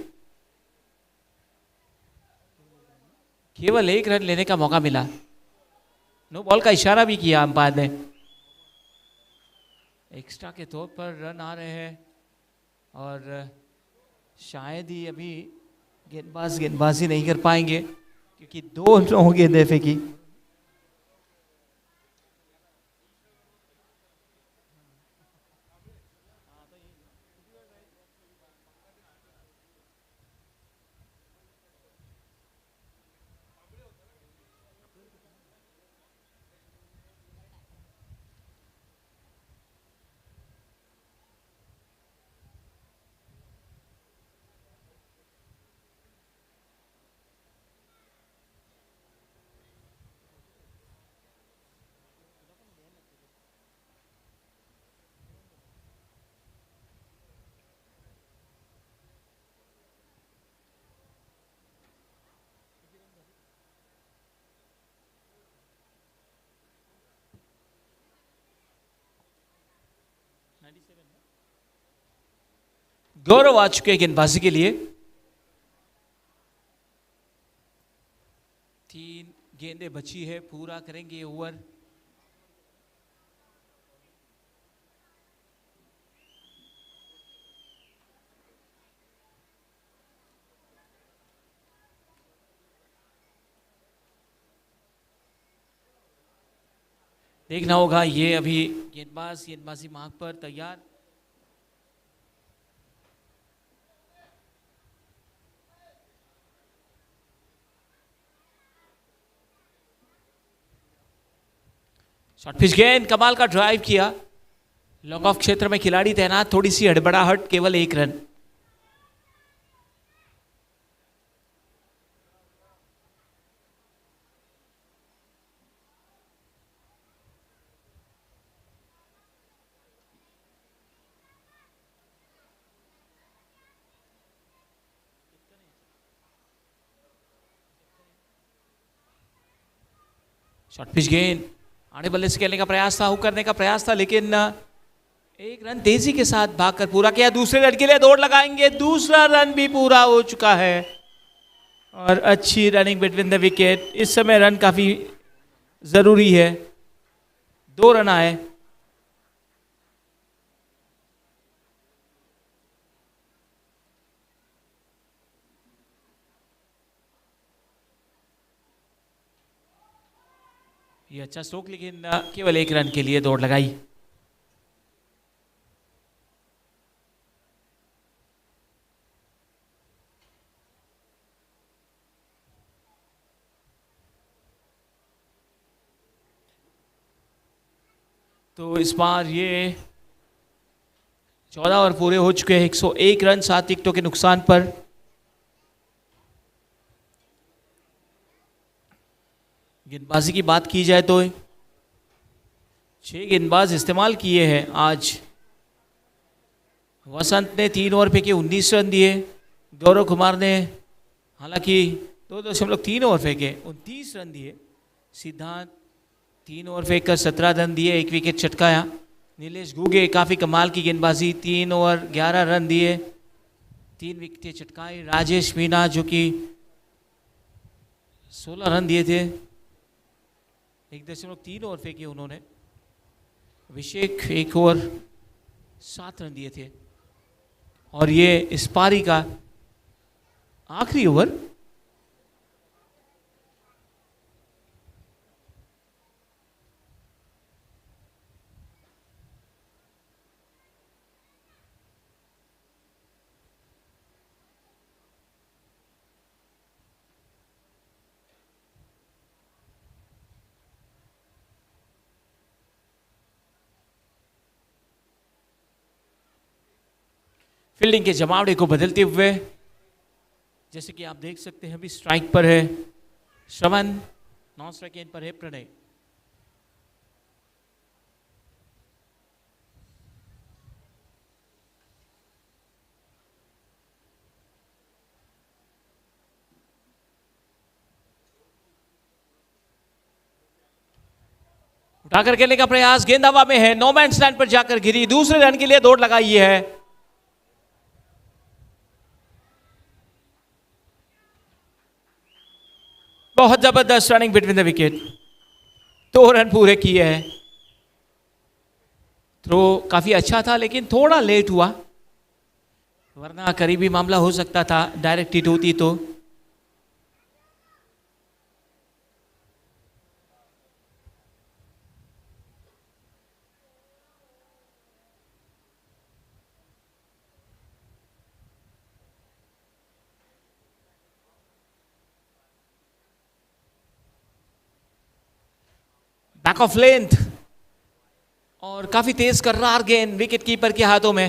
केवल एक रन लेने का मौका मिला। नो बॉल का इशारा भी किया अंपायर ने। एक्स्ट्रा के तौर पर रन आ रहे हैं और शायद ही अभी गेंदबाजी नहीं कर पाएंगे क्योंकि 2 नो गेंदें फेंकी। गौरव आ चुके गेंदबाजी के लिए। 3 गेंदें बची है, पूरा करेंगे ओवर। देखना होगा। ये अभी गेंदबाजी मार्क पर तैयार। शॉर्ट पिच गेंद, कमाल का ड्राइव किया। लॉक ऑफ क्षेत्र में खिलाड़ी तैनात, थोड़ी सी हड़बड़ाहट, केवल 1 रन। शॉर्ट पिच गेंद, आड़े बल्ले से खेलने का प्रयास था, हुक करने का प्रयास था, लेकिन 1 रन तेजी के साथ भागकर पूरा किया। दूसरे रन के लिए दौड़ लगाएंगे, दूसरा रन भी पूरा हो चुका है और अच्छी रनिंग बिटवीन द विकेट। इस समय रन काफी जरूरी है, 2 रन आए। ये अच्छा स्ट्रोक, लेकिन केवल 1 रन के लिए दौड़ लगाई। तो इस बार ये 14 ओवर पूरे हो चुके हैं, 101 रन 7 विकेटों के नुकसान पर। गेंदबाजी की बात की जाए तो 6 गेंदबाज इस्तेमाल किए हैं आज। वसंत ने 3 ओवर फेंके 19 रन दिए। गौरव कुमार ने हालांकि 2.3 ओवर फेंके 29 रन दिए। सिद्धांत 3 ओवर फेंक कर 17 रन दिए, 1 विकेट चटकाया। नीलेश घुगे काफ़ी कमाल की गेंदबाजी, 3 ओवर 11 रन दिए, 3 विकेटें चटकाई। राजेश मीना जो कि 16 रन दिए थे, 1.3 ओवर फेंके उन्होंने। अभिषेक 1 ओवर 7 रन दिए थे। और ये इस पारी का आखिरी ओवर। फील्डिंग के जमावड़े को बदलते हुए, जैसे कि आप देख सकते हैं, अभी स्ट्राइक पर है श्रवण, नॉन स्ट्राइक एंड पर है प्रणय। उठाकर खेलने का प्रयास, गेंद हवा में है, नो मैन स्टैंड पर जाकर गिरी। दूसरे रन के लिए दौड़ लगाई है। बहुत जबरदस्त running between the wicket, 2 run पूरे किए हैं। थ्रो काफी अच्छा था लेकिन थोड़ा लेट हुआ, वरना करीबी मामला हो सकता था डायरेक्ट हिट होती तो। बैक ऑफ लेंथ और काफी तेज कर्रार गेंद विकेट कीपर के हाथों में।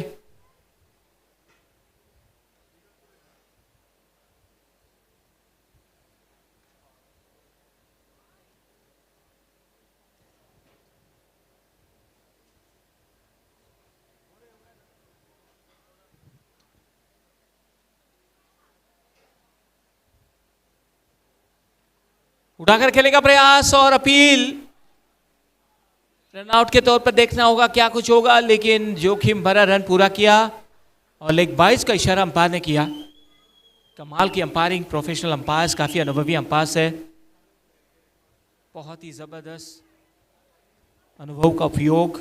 उठाकर खेलने का प्रयास और अपील, रनआउट के तौर पर देखना होगा क्या कुछ होगा, लेकिन जोखिम भरा रन पूरा किया और लेग 22 का इशारा अंपायर ने किया। कमाल की अंपायरिंग, प्रोफेशनल अंपायर्स, काफी अनुभवी अंपायर्स है, बहुत ही जबरदस्त अनुभव का उपयोग।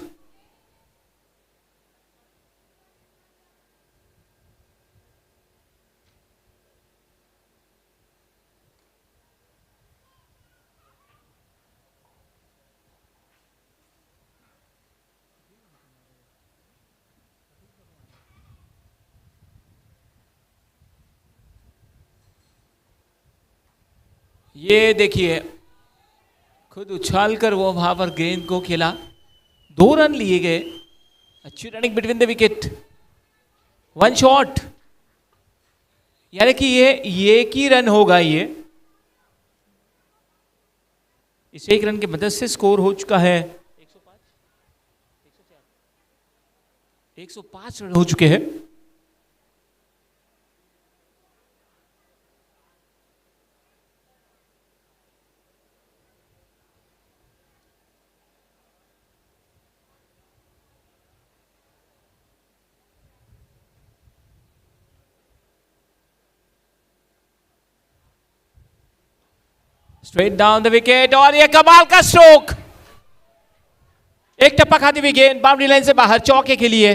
ये देखिए खुद उछाल कर वो वहां पर गेंद को खेला, 2 रन लिए गए। अच्छी running between the wicket, 1 shot, यानी कि ये की रन होगा। ये इस 1 रन की मदद से स्कोर हो चुका है 105 रन हो चुके हैं। स्ट्रेट डाउन द विकेट और ये कमाल का स्ट्रोक, एक टप्पा खाती हुई गेंद बाउंड्री लाइन से बाहर, चौके के लिए।